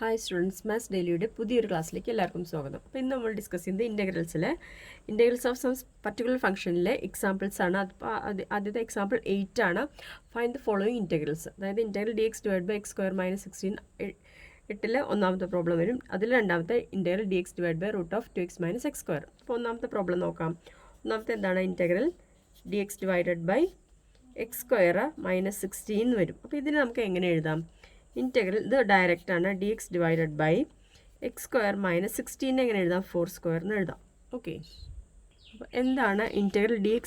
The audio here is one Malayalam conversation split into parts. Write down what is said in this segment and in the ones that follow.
ഹായ് സ്റ്റുഡൻസ്, മാത്സ് ഡെയിലിയുടെ പുതിയൊരു ക്ലാസ്സിലേക്ക് എല്ലാവർക്കും സ്വാഗതം. അപ്പോൾ ഇന്ന് നമ്മൾ ഡിസ്കസ് ചെയ്യുന്നത് ഇൻറ്റഗ്രൽസ് ഓഫ് സം പർട്ടിക്കുലർ ഫംഗ്ഷനിലെ എക്സാമ്പിൾസ് ആണ്. ആദ്യത്തെ എക്സാമ്പിൾ 8 ആണ്. Find the following integrals. അതായത് ഇൻറ്റഗ്രൽ dx/x² - 8 ഒന്നാമത്തെ പ്രോബ്ലം വരും. അതിൽ രണ്ടാമത്തെ ഇൻറ്റഗ്രൽ dx/√2x - x². അപ്പോൾ ഒന്നാമത്തെ പ്രോബ്ലം നോക്കാം. ഒന്നാമത്തെ എന്താണ്? ഇൻറ്റഗ്രൽ dx/x² - 16 വരും. അപ്പോൾ ഇതിന് നമുക്ക് എങ്ങനെ എഴുതാം? ഇൻറ്റഗ്രൽ ഇത് ഡയറക്റ്റ് ആണ്. dx/x² - 16 എങ്ങനെ എഴുതാം? 4² എന്ന് എഴുതാം. ഓക്കെ, അപ്പോൾ എന്താണ് ഇൻറ്റഗ്രൽ dx/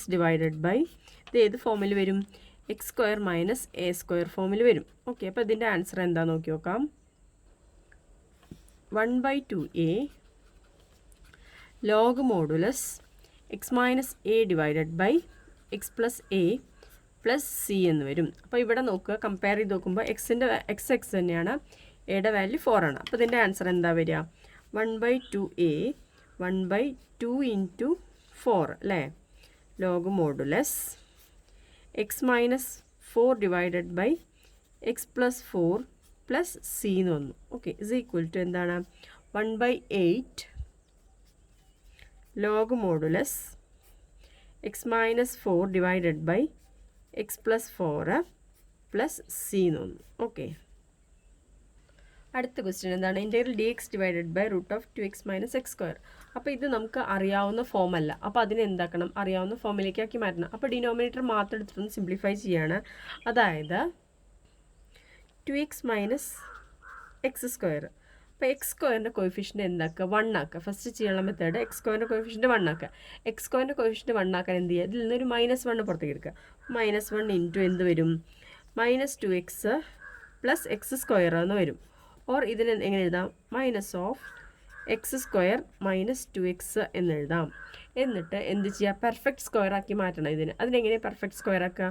ഇത് ഏത് ഫോമിൽ വരും? x² - a² ഫോമിൽ വരും. ഓക്കെ, അപ്പോൾ ഇതിൻ്റെ ആൻസർ എന്താ നോക്കി നോക്കാം. 1/2a log modulus x - a / x + a plus c എന്ന് വരും. അപ്പോൾ ഇവിടെ നോക്കുക, കമ്പയർ ചെയ്ത് നോക്കുമ്പോൾ എക്സ് തന്നെയാണ്, എയുടെ വാല്യൂ 4 ആണ്. അപ്പോൾ ഇതിൻ്റെ ആൻസർ എന്താ വരിക? 1/2a 1/2 × 4 അല്ലേ? Log modulus x - 4 / x + 4 plus c എന്ന് വന്നു. ഓക്കെ, ഇസ് ഈക്വൽ ടു എന്താണ്? 1/8 log modulus x - 4 / x + 4 plus c എന്ന് വന്നു. ഓക്കെ, അടുത്ത ക്വസ്റ്റ്യൻ എന്താണ്? Integral dx/√2x - x². അപ്പോൾ ഇത് നമുക്ക് അറിയാവുന്ന ഫോം അല്ല. അപ്പോൾ അതിനെ എന്താക്കണം? അറിയാവുന്ന ഫോമിലേക്കാക്കി മാറ്റണം. അപ്പോൾ ഡിനോമിനേറ്റർ മാത്രം എടുത്തിട്ടൊന്ന് സിംപ്ലിഫൈ ചെയ്യാണ്. അതായത് 2x - x². അപ്പോൾ x² കോയിഫിഷ്യൻ്റ് എന്താക്കുക? 1 ആക്കുക. ഫസ്റ്റ് ചെയ്യാനുള്ള മെത്തേഡ് x² കോയിഫിഷ്യൻ്റ് 1 ആക്കുക. x² കോയിഫിഷ്യൻ്റ് 1 ആക്കാൻ എന്ത് ചെയ്യുക? ഇതിൽ നിന്നൊരു -1 പുറത്തേക്ക് എടുക്കുക. -1 ഇൻറ്റു എന്ത് വരും? -2x + x² എന്ന് വരും. ഓർ ഇതിന് എങ്ങനെ എഴുതാം? -(x²) - 2x എന്ന് എഴുതാം. എന്നിട്ട് എന്ത് ചെയ്യുക? പെർഫെക്റ്റ് സ്ക്വയർ ആക്കി മാറ്റണം ഇതിന്. അതിനെങ്ങനെ പെർഫെക്റ്റ് സ്ക്വയർ ആക്കുക?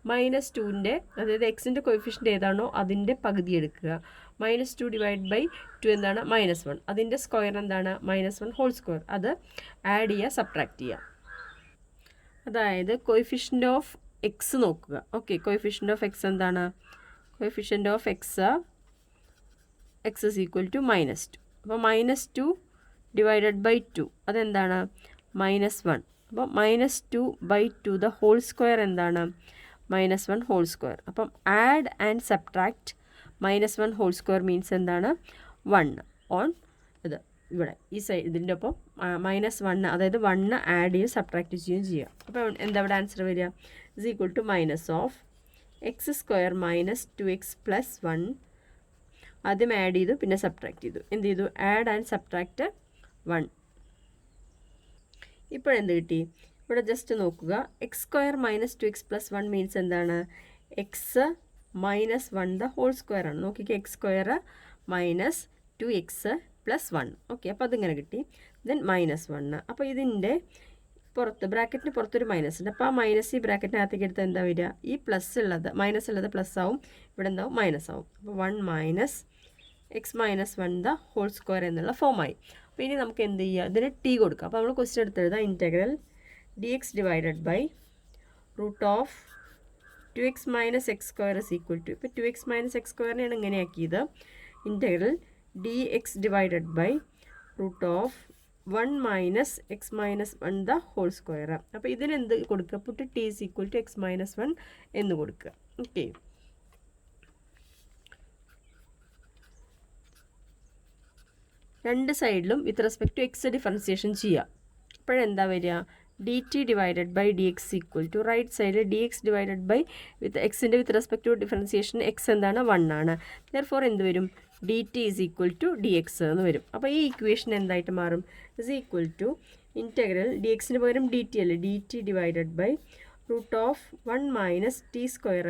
-2ൻ്റെ, അതായത് എക്സിൻ്റെ കോയിഫിഷ്യൻ്റ് ഏതാണോ അതിൻ്റെ പകുതി എടുക്കുക. -2 / 2 എന്താണ്? -1. അതിൻ്റെ സ്ക്വയർ എന്താണ്? -1² അത് ആഡ് ചെയ്യുക, സബ്ട്രാക്ട് ചെയ്യുക. അതായത് കോയിഫിഷ്യൻ്റ് ഓഫ് എക്സ് നോക്കുക. ഓക്കെ, കോയിഫിഷ്യൻ്റ് ഓഫ് എക്സ് എന്താണ്? Coefficient of X is equal to -2. അപ്പോൾ -2 / 2 അതെന്താണ്? -1. അപ്പോൾ -2/2 ദ ഹോൾ സ്ക്വയർ എന്താണ്? -1² അപ്പം ആഡ് ആൻഡ് സബ്ട്രാക്ട് -1² മീൻസ് എന്താണ്? 1 ഓൺ ഇത് ഇവിടെ ഈ സൈഡ് ഇതിൻ്റെ ഒപ്പം -1, അതായത് 1 ആഡ് ചെയ്യും സബ്ട്രാക്ട് ചെയ്യുകയും ചെയ്യുക. അപ്പോൾ എന്താ ഇവിടെ ആൻസർ വരിക? Is equal to -(x²) - 2x + 1 ആദ്യം ആഡ് ചെയ്തു, പിന്നെ സബ്ട്രാക്ട് ചെയ്തു. എന്ത് ചെയ്തു? Add and subtract 1. ഇപ്പോഴെന്ത് കിട്ടി? ഇവിടെ ജസ്റ്റ് നോക്കുക, x² - 2x + 1 മീൻസ് എന്താണ്? x - 1 ദ ഹോൾ സ്ക്വയർ ആണ്. നോക്കിക്കുക, x² - 2x + 1. ഓക്കെ, അപ്പോൾ അതിങ്ങനെ കിട്ടി. ദെൻ -1. അപ്പോൾ ഇതിൻ്റെ പുറത്ത് ബ്രാക്കറ്റിന് പുറത്തൊരു മൈനസ് ഉണ്ട്. അപ്പോൾ ആ മൈനസ് ഈ ബ്രാക്കറ്റിനകത്തേക്ക് എടുത്താൽ എന്താ വരിക? ഈ പ്ലസ് ഉള്ളത് മൈനസ് ഉള്ളത് പ്ലസ് ആവും, ഇവിടെ എന്താവും? മൈനസ് ആവും. അപ്പോൾ 1 - x - 1 ദ ഹോൾ സ്ക്വയർ എന്നുള്ള ഫോമായി. അപ്പോൾ ഇനി നമുക്ക് എന്ത് ചെയ്യുക? ഇതിന് ടി കൊടുക്കുക. അപ്പോൾ നമ്മൾ ക്വസ്റ്റ്യൻ എടുത്തെഴുതാം. Integral dx/√2x - x² is equal to, ഇപ്പോൾ 2x - x²നെയാണ് ഇങ്ങനെയാക്കിയത്. Integral dx/√1 - x - 1 the whole square. അപ്പോൾ ഇതിനെന്ത് കൊടുക്കുക? Puttu t is equal to x - 1 എന്ന് കൊടുക്കുക. ഓക്കെ, രണ്ട് സൈഡിലും with respect to x differentiation ചെയ്യുക. അപ്പോഴെന്താ വരിക? dt/dx ഈക്വൽ ടു റൈറ്റ് സൈഡിൽ dx/ വിത്ത് എക്സിൻ്റെ with respect to differentiation x എന്താണ്? 1 ആണ്. ദെർഫോർ എന്ത് വരും? dt is equal to dx എന്ന് വരും. അപ്പോൾ ഈ ഇക്വേഷൻ എന്തായിട്ട് മാറും? ഇസ് ഈക്വൽ ടു ഇൻറ്റഗ്രൽ dxന് പകരം dt അല്ലേ? dt/√1 - t²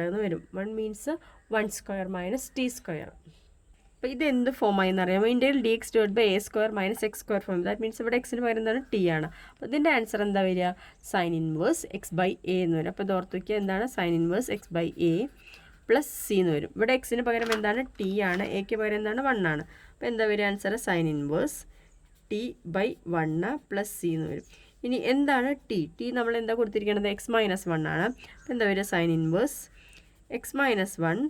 എന്ന് വരും. 1 മീൻസ് 1² - t². അപ്പോൾ ഇത് എന്ത് ഫോമായി എന്നറിയാമോ? Integral dx/a² - x² form. That means ഇവിടെ എക്സിന് പകരം എന്താണ്? ടി ആണ്. അപ്പോൾ ഇതിൻ്റെ ആൻസർ എന്താ വരിക? sin ഇൻവേഴ്സ് x/a എന്ന് വരും. അപ്പോൾ ഇത് ഓർത്ത് വയ്ക്കുക, എന്താണ്? sin inverse x/a plus c എന്ന് വരും. ഇവിടെ എക്സിന് പകരം എന്താണ്? ടി ആണ്. എക്ക് പകരം എന്താണ്? 1 ആണ്. അപ്പോൾ എന്താ വരിക answer? sin inverse t/1 plus c എന്ന് വരും. ഇനി എന്താണ് ടി? ടി നമ്മൾ എന്താ കൊടുത്തിരിക്കുന്നത്? x - 1 ആണ്. അപ്പോൾ എന്താ വരിക? sin inverse x - 1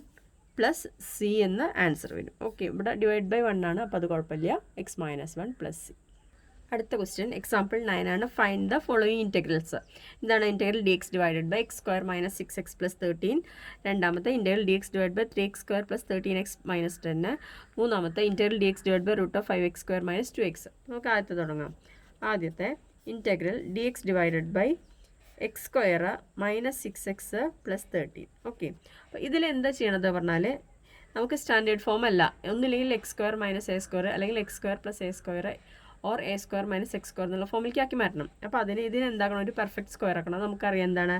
plus C എന്ന ആൻസർ വരും. ഓക്കെ, ഇവിടെ ഡിവൈഡ് ബൈ 1 ആണ്, അപ്പോൾ അത് കുഴപ്പമില്ല. X minus 1 plus C. അടുത്ത ക്വസ്റ്റ്യൻ എക്സാമ്പിൾ 9 ആണ്. Find the following integrals. എന്താണ് integral d x divided by x square minus 6x plus 13. രണ്ടാമത്തെ integral d x divide by 3x square plus 13x minus 10. മൂന്നാമത്തെ integral d x divide by root of 5x square minus 2x. നമുക്ക് ആദ്യത്തെ തുടങ്ങാം. ആദ്യത്തെ integral d x divided by x square minus 6x plus 13. Okay, അപ്പോൾ ഇതിലെന്താ ചെയ്യണത് പറഞ്ഞാൽ നമുക്ക് സ്റ്റാൻഡേർഡ് ഫോം അല്ല, ഒന്നില്ലെങ്കിൽ x square minus a square അല്ലെങ്കിൽ x square plus a square or a square minus x square എന്നുള്ള ഫോമിലേക്ക് ആക്കി മാറ്റണം. അപ്പോൾ ഇതിന് എന്താക്കണം, ഒരു പെർഫെക്റ്റ് സ്ക്വയർ ആക്കണം. നമുക്കറിയാം എന്താണ്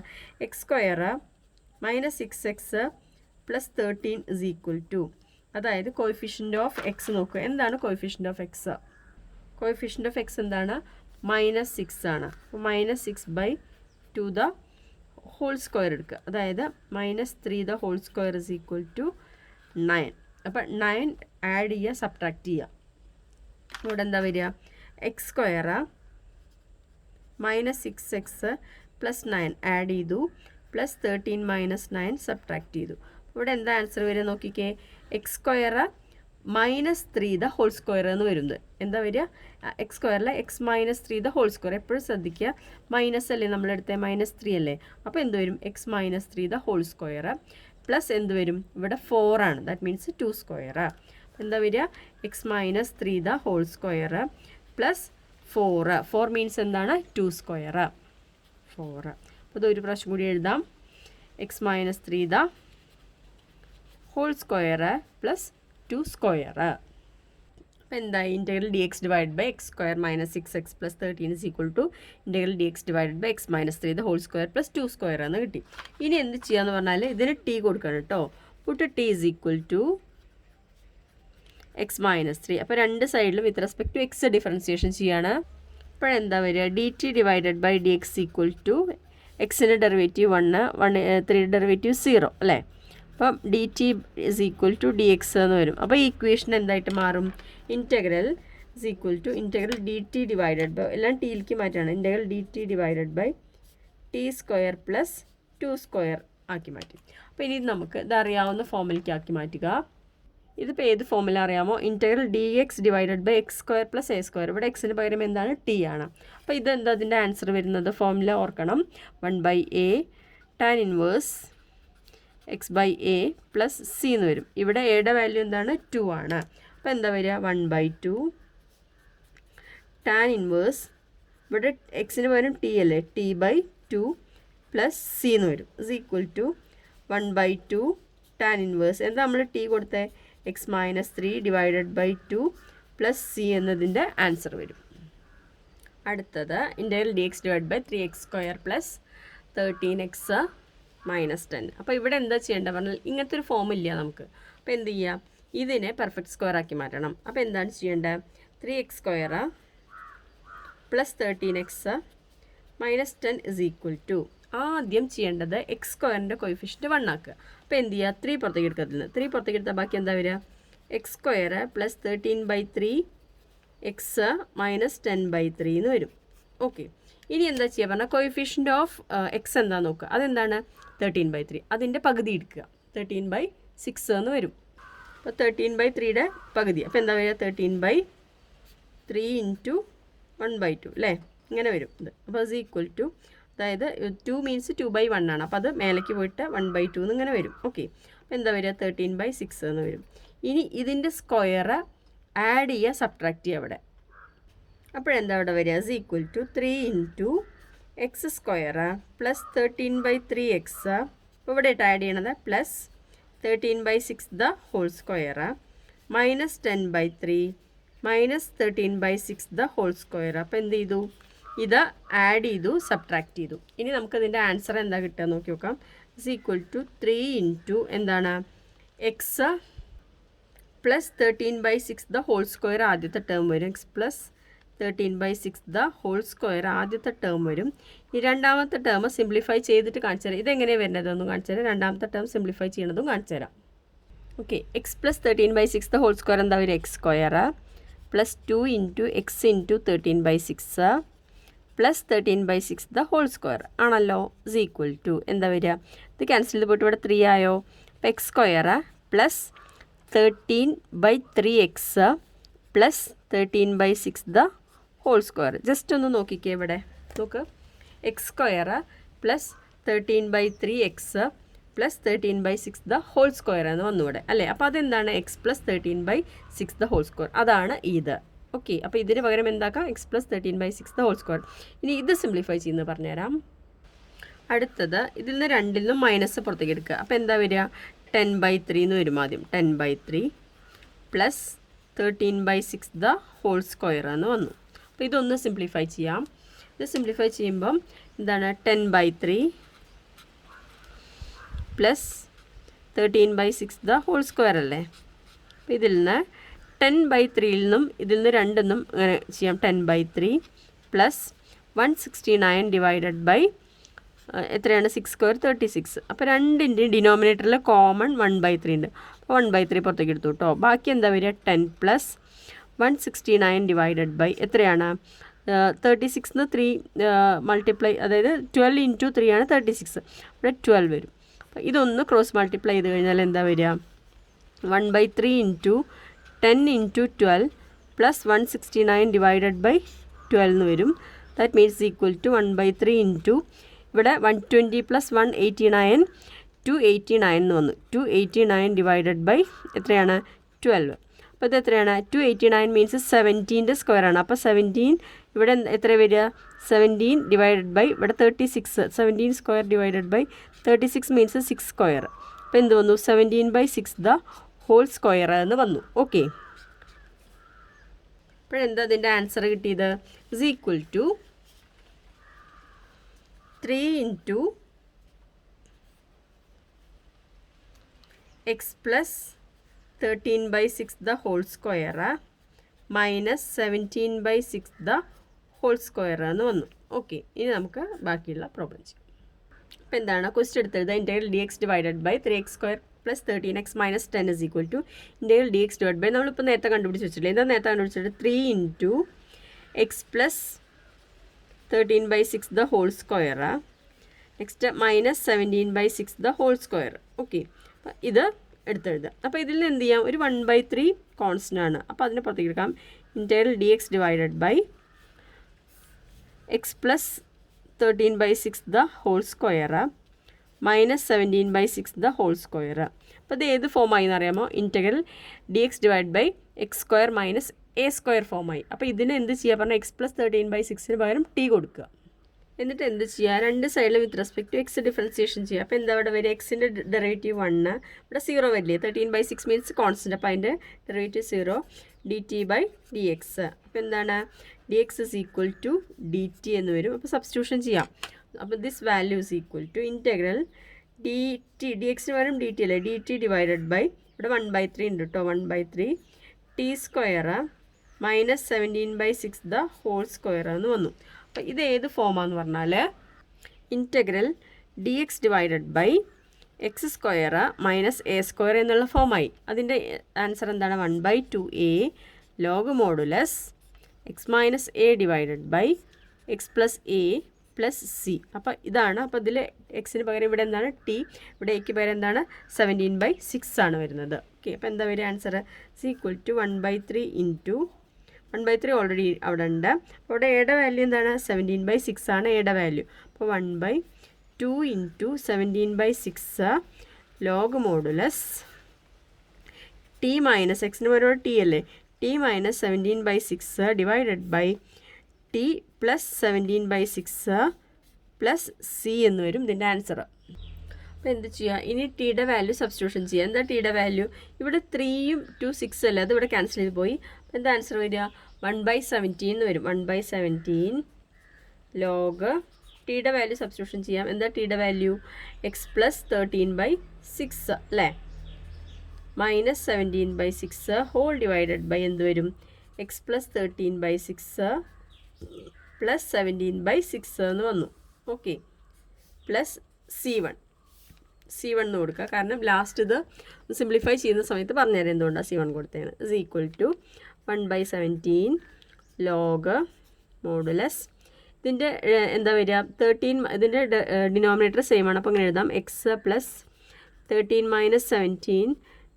x square minus 6x plus 13 is equal to, അതായത് കോയിഫിഷ്യൻ്റ് ഓഫ് എക്സ് നോക്കുക. എന്താണ് coefficient of x? Coefficient of x എന്താണ്? -6 ആണ്. അപ്പോൾ -6/2 ദ ഹോൾ സ്ക്വയർ എടുക്കുക, അതായത് -3 the whole square is equal to 9. അപ്പോൾ 9 ആഡ് ചെയ്യുക, സബ്ട്രാക്ട് ചെയ്യുക. ഇവിടെ എന്താ വരിക? X square -6x plus 9 add ചെയ്തു, പ്ലസ് 13 മൈനസ് 9 സബ്ട്രാക്ട് ചെയ്തു. ഇവിടെ എന്താ ആൻസർ വരിക നോക്കിക്കേ? X square -3 the whole square എന്ന് വരുന്നത്. എന്താ വരിക? എക്സ് സ്ക്വയറിൽ എക്സ് -3 ദ ഹോൾ സ്ക്വയർ. എപ്പോഴും ശ്രദ്ധിക്കുക, മൈനസ് അല്ലേ നമ്മളെടുത്തത്, -3 അല്ലേ. അപ്പോൾ എന്ത് വരും? X -3 the whole square plus എന്ത് വരും? ഇവിടെ 4 ആണ്, ദാറ്റ് മീൻസ് 2 സ്ക്വയർ. എന്താ വരിക? X -3 the whole square plus 4 means എന്താണ്? 2 സ്ക്വയർ. 4. അപ്പോൾ ഇതൊരു പ്രാവശ്യം കൂടി എഴുതാം. X -3 the whole square plus 2 square. അപ്പോൾ എന്തായി? Integral d x divide by x square minus 6x plus 13 is equal to integral d x divide by x -3 the whole square plus 2 square എന്ന് കിട്ടി. ഇനി എന്ത് ചെയ്യാന്ന് പറഞ്ഞാൽ ഇതിന് ടി കൊടുക്കണം കേട്ടോ. Put t is equal to x -3. അപ്പോൾ രണ്ട് സൈഡിലും with respect to x differentiation ചെയ്യാണ്. അപ്പോഴെന്താ വരിക? D t divided by d x equal to എക്സിൻ്റെ ഡെറിവേറ്റീവ് 1, 3 ഡെറിവേറ്റീവ് 0 അല്ലേ. അപ്പം d t is equal to d x എന്ന് വരും. അപ്പോൾ ഈ ഇക്വേഷൻ എന്തായിട്ട് മാറും? Integral is equal to integral d t divided by, എല്ലാം ടിയിലേക്ക് മാറ്റാണ്, integral d t divided by T square plus 2 square ആക്കി മാറ്റി. അപ്പോൾ ഇനി നമുക്ക് ഇതറിയാവുന്ന ഫോമിലേക്ക് ആക്കി മാറ്റുക. ഇതിപ്പോൾ ഏത് ഫോമിൽ അറിയാമോ? Integral d x divided by x square plus a square. ഇവിടെ എക്സിന് പകരം എന്താണ്? ടി ആണ്. അപ്പോൾ ഇതെന്താ അതിൻ്റെ ആൻസർ വരുന്നത്? ഫോമില ഓർക്കണം. 1/a tan inverse x by a plus c എന്ന് വരും. ഇവിടെ എയുടെ വാല്യൂ എന്താണ്? 2 ആണ്. അപ്പോൾ എന്താ വരിക? 1/2 tan ഇൻവേഴ്സ്, ഇവിടെ എക്സിന് പകരം ടി അല്ലേ, t/2 പ്ലസ് സി എന്ന് വരും is equal to 1/2 tan inverse. എന്താ നമ്മൾ ടി കൊടുത്തേ? X -3 divided by 2 plus c എന്നതിൻ്റെ ആൻസർ വരും. അടുത്തത് integral d x divide by 3x square plus 13x minus 10. അപ്പോൾ ഇവിടെ എന്താ ചെയ്യേണ്ടത് പറഞ്ഞാൽ ഇങ്ങനത്തെ ഒരു ഫോം ഇല്ല നമുക്ക്. അപ്പോൾ എന്ത് ചെയ്യുക? ഇതിനെ പെർഫെക്റ്റ് സ്ക്വയർ ആക്കി മാറ്റണം. അപ്പോൾ എന്താണ് ചെയ്യേണ്ടത്? 3x square plus 13x minus 10 is equal to, ആദ്യം ചെയ്യേണ്ടത് എക്സ് സ്ക്വയറിൻ്റെ കോയിഫിഷ്യൻറ്റ് 1 ആക്കുക. അപ്പോൾ എന്ത് ചെയ്യുക? 3 പുറത്തേക്ക് എടുക്കത്തില്ല. 3 പുറത്തേക്ക് എടുത്താൽ ബാക്കി എന്താ വരിക? X square plus 13/3 X minus 10/3 എന്ന് വരും. ഓക്കെ, ഇനി എന്താ ചെയ്യുക പറഞ്ഞാൽ കോയിഫിഷ്യൻ്റ് ഓഫ് എക്സ് എന്താണെന്ന് നോക്കുക. അതെന്താണ്? 13/3. അതിൻ്റെ പകുതി എടുക്കുക, 13/6 എന്ന് വരും. അപ്പോൾ 13/3യുടെ പകുതി, അപ്പോൾ എന്താ വരിക? 13/3 ഇൻറ്റു 1/2 അല്ലേ, ഇങ്ങനെ വരും ഇത്. അപ്പോൾ ഇസ് ഈക്വൽ ടു, അതായത് 2 മീൻസ് 2/1 ആണ്. അപ്പോൾ അത് മേലേക്ക് പോയിട്ട് 1/2 എന്ന് ഇങ്ങനെ വരും. ഓക്കെ, അപ്പോൾ എന്താ വരിക? 13/6 എന്ന് വരും. ഇനി ഇതിൻ്റെ സ്ക്വയർ ആഡ് ചെയ്യുക, സബ്ട്രാക്ട് ചെയ്യുക അവിടെ. അപ്പോഴെന്താ അവിടെ വരിക? Is equal to 3 into x square plus 13/3x, അപ്പോൾ ഇവിടെ ആഡ് ചെയ്യണത് plus 13/6 the whole square minus 10/3 minus 13/6 the whole square. അപ്പോൾ എന്ത് ചെയ്തു? ഇത് ആഡ് ചെയ്തു, സബ്ട്രാക്ട് ചെയ്തു. ഇനി നമുക്കതിൻ്റെ ആൻസർ എന്താ കിട്ടുക നോക്കി നോക്കാം. ഇസ് ഈക്വൽ ടു 3 ഇൻറ്റു എന്താണ്? X plus 13/6 the whole square ആദ്യത്തെ ടേം വരും. X plus 13/6 the whole square ആദ്യത്തെ ടേം വരും. ഈ രണ്ടാമത്തെ ടേം സിംപ്ലിഫൈ ചെയ്തിട്ട് കാണിച്ചു തരാം. ഇതെങ്ങനെയാണ് വരുന്നതെന്നും കാണിച്ചു തരാം, രണ്ടാമത്തെ ടേം സിംപ്ലിഫൈ ചെയ്യണതും കാണിച്ചു തരാം. Okay, x plus 13/6 the whole square എന്താ വരും? X square plus 2 into x into 13/6 plus 13/6 the whole square ആണല്ലോ. ഇസ് ഈക്വൽ ടു എന്താ വരിക? ഇത് ക്യാൻസൽ ചെയ്ത് പോയിട്ട് ഇവിടെ 3 ആയോ. അപ്പോൾ x square plus 13/3x plus 13/6 the whole square. Just ഒന്ന് നോക്കിക്കേ ഇവിടെ നോക്ക്, x square plus 13/3x plus 13/6 the whole square എന്ന് വന്നു ഇവിടെ അല്ലേ. അപ്പോൾ അതെന്താണ് x plus 13/6 the whole square, അതാണ് ഇത്. ഓക്കെ, അപ്പോൾ ഇതിന് പകരം എന്താക്കാം, x plus 13/6 the whole square. ഇനി ഇത് സിംപ്ലിഫൈ ചെയ്യുന്നത് പറഞ്ഞുതരാം. അടുത്തത് ഇതിൽ നിന്ന് രണ്ടിൽ നിന്നും മൈനസ് പുറത്തേക്ക് എടുക്കുക. അപ്പോൾ എന്താ വരിക, 10/3 എന്ന് വരും ആദ്യം. 10/3 പ്ലസ് 13/6 ദ ഹോൾ സ്ക്വയർ എന്ന് വന്നു. അപ്പോൾ ഇതൊന്ന് സിംപ്ലിഫൈ ചെയ്യാം. ഇത് സിംപ്ലിഫൈ ചെയ്യുമ്പം എന്താണ് 10/3 പ്ലസ് 13/6 ദ ഹോൾ സ്ക്വയർ അല്ലേ. അപ്പോൾ ഇതിൽ നിന്ന് 10/3യിൽ നിന്നും ഇതിൽ നിന്ന് രണ്ടെന്നും അങ്ങനെ ചെയ്യാം. 10/3 പ്ലസ് 169 ഡിവൈഡഡ് ബൈ എത്രയാണ്, 6 സ്ക്വയർ 36. അപ്പോൾ രണ്ടിൻ്റെ ഡിനോമിനേറ്ററിൽ കോമൺ 1/3 ഉണ്ട്. അപ്പോൾ 1/3 പുറത്തേക്ക് എടുത്തു കേട്ടോ. ബാക്കി എന്താ വരിക, 10 പ്ലസ് 169 ഡിവൈഡഡ് ബൈ എത്രയാണ്, 36 3 മൾട്ടിപ്ലൈ, അതായത് 12 ഇൻറ്റു 3 ആണ് 36. ഇവിടെ 12 വരും. അപ്പോൾ ഇതൊന്ന് ക്രോസ് മൾട്ടിപ്ലൈ ചെയ്ത് കഴിഞ്ഞാൽ എന്താ വരിക, 1/3 into 10 into 12 plus 169 divided by 12 എന്ന് വരും. That means equal to 1/3 into ഇവിടെ 120 പ്ലസ് 189 289 എന്ന് വന്നു. 289 ഡിവൈഡഡ് ബൈ എത്രയാണ്, 12. അപ്പോൾ ഇത് എത്രയാണ്, 289 മീൻസ് 17ൻ്റെ സ്ക്വയർ ആണ്. അപ്പോൾ 17 ഇവിടെ എത്ര വരിക, 17 ഡിവൈഡഡ് ബൈ ഇവിടെ 36. 17 square divided by 36 means 6 square. അപ്പോൾ എന്ത് വന്നു, 17/6 ദ ഹോൾ സ്ക്വയർ എന്ന് വന്നു. ഓക്കെ, അപ്പോഴെന്താ അതിൻ്റെ ആൻസർ കിട്ടിയത്, is equal to 3 into x plus 13/6 the whole square minus 17/6 the whole square എന്ന് വന്നു. ഓക്കെ, ഇനി നമുക്ക് ബാക്കിയുള്ള പ്രോബ്ലം ചെയ്യാം. അപ്പോൾ എന്താണ് ക്വസ്റ്റ്യൻ എടുത്തത്, integral dx divided by 3x² plus 13x minus 10 is equal to integral dx divide by നമ്മളിപ്പോൾ നേരത്തെ കണ്ടുപിടിച്ച് വെച്ചിട്ടില്ല. എന്താ നേരത്തെ കണ്ടുപിടിച്ചിട്ട് 3 into x plus 13/6 the whole square next minus 17/6 the whole square. Okay, അപ്പോൾ ഇത് എടുത്തെഴുതുക. അപ്പോൾ ഇതിൽ എന്ത് ചെയ്യാം, ഒരു 1/3 കോൺസ്റ്റൻ്റ് ആണ്. അപ്പോൾ അതിനെ പുറത്തേക്ക് എടുക്കാം. Integral dx divided by x plus 13/6 the whole square minus 17/6 the whole square. അപ്പോൾ ഇത് ഏത് ഫോമായി എന്നറിയാമോ, integral dx divide by x square minus a square ഫോമായി. അപ്പോൾ ഇതിന് എന്ത് ചെയ്യുക പറഞ്ഞാൽ എക്സ് പ്ലസ് 13/6 പകരം ടി കൊടുക്കുക. എന്നിട്ട് എന്ത് ചെയ്യുക, രണ്ട് സൈഡിൽ with respect to x differentiation ചെയ്യുക. അപ്പോൾ എന്താ ഇവിടെ വരിക, എക്സിൻ്റെ ഡെറിവേറ്റീവ് 1, ഇവിടെ 0 വരില്ലേ, 13/6 മീൻസ് കോൺസ്റ്റൻറ്റ്. അപ്പോൾ അതിൻ്റെ ഡെറിവേറ്റീവ് 0 dt/dx. അപ്പോൾ എന്താണ്, dx is equal to dt എന്ന് വരും. അപ്പോൾ സബ്സ്റ്റിറ്റ്യൂഷൻ ചെയ്യാം. അപ്പോൾ this value is equal to integral dxന് പകരം dt അല്ലേ, dt ഡിവൈഡഡ് ബൈ ഇവിടെ 1/3 ഉണ്ട് കേട്ടോ, 1/3 t square minus 17/6 the whole square എന്ന് വന്നു. അപ്പോൾ ഇത് ഏത് ഫോമാണെന്ന് പറഞ്ഞാൽ integral dx divided by x square minus a square എന്നുള്ള ഫോമായി. അതിൻ്റെ ആൻസർ എന്താണ്, 1/2a log modulus x minus a divided by x plus a plus c. അപ്പോൾ ഇതാണ്. അപ്പോൾ ഇതിൽ എക്സിന് പകരം ഇവിടെ എന്താണ് ടി, ഇവിടെ എക്ക് പകരം എന്താണ് 17/6 ആണ് വരുന്നത്. ഓക്കെ, അപ്പോൾ എന്താ വരിക answer, is equal to 1/3 into 1/3 already അവിടെ ഉണ്ട്. അപ്പോൾ ഇവിടെ എയുടെ വാല്യൂ എന്താണ്, 17/6 ആണ് എയുടെ വാല്യൂ. അപ്പോൾ 1/2 into 17/6 log modulus t minus എക്സിന് പകരം ടി അല്ലേ, t minus 17/6 divided by t plus 17/6 plus c എന്ന് വരും ഇതിൻ്റെ ആൻസർ. അപ്പോൾ എന്ത് ചെയ്യുക, ഇനി ടിയുടെ വാല്യൂ സബ്സ്റ്റിറ്റ്യൂഷൻ ചെയ്യുക. എന്താ ടിയുടെ വാല്യൂ, ഇവിടെ 3യും 2 6 അല്ലേ, അത് ഇവിടെ ക്യാൻസൽ ചെയ്ത് പോയി. അപ്പോൾ എന്താ ആൻസർ വരിക, 1/17 എന്ന് വരും. 1/17 ലോഗ് ടിയുടെ വാല്യൂ സബ്സ്റ്റിറ്റ്യൂഷൻ ചെയ്യാം. എന്താ ടിയുടെ വാല്യൂ, എക്സ് പ്ലസ് 13/6 അല്ലേ, മൈനസ് 17/6 ഹോൾ ഡിവൈഡഡ് ബൈ എന്ത് വരും, എക്സ് പ്ലസ് 13/6 പ്ലസ് 17/6 എന്ന് വന്നു. ഓക്കെ, പ്ലസ് C1 എന്ന് കൊടുക്കുക. കാരണം ലാസ്റ്റ് ഇത് സിംപ്ലിഫൈ ചെയ്യുന്ന സമയത്ത് പറഞ്ഞുതരാം എന്തുകൊണ്ടാണ് C1 കൊടുത്തതാണ്. Is equal to 1/17 log modulus ഇതിൻ്റെ എന്താ വരിക, 13 ഇതിൻ്റെ ഡിനോമിനേറ്റർ സെയിം ആണ്. അപ്പോൾ അങ്ങനെ എഴുതാം, X plus 13 minus 17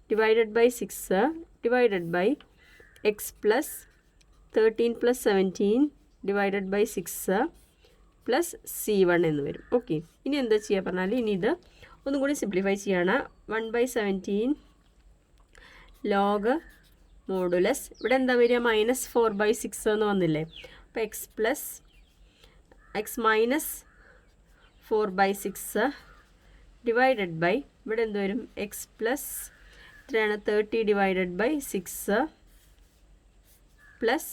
divided by 6 divided by x plus 13 plus 17 divided by 6 plus C1 എന്ന് വരും. ഓക്കെ, ഇനി എന്താ ചെയ്യുക പറഞ്ഞാൽ ഇനി ഇത് ഒന്നും കൂടി സിംപ്ലിഫൈ ചെയ്യാണ്. 1/17 ലോഗ് മോഡുലസ്, ഇവിടെ എന്താ വരിക -4/6 എന്ന് വന്നില്ലേ. അപ്പോൾ എക്സ് മൈനസ് 4/6 ഡിവൈഡഡ് ബൈ ഇവിടെ എന്ത് വരും എക്സ് പ്ലസ് എത്രയാണ് 30 ഡിവൈഡഡ് ബൈ 6 പ്ലസ്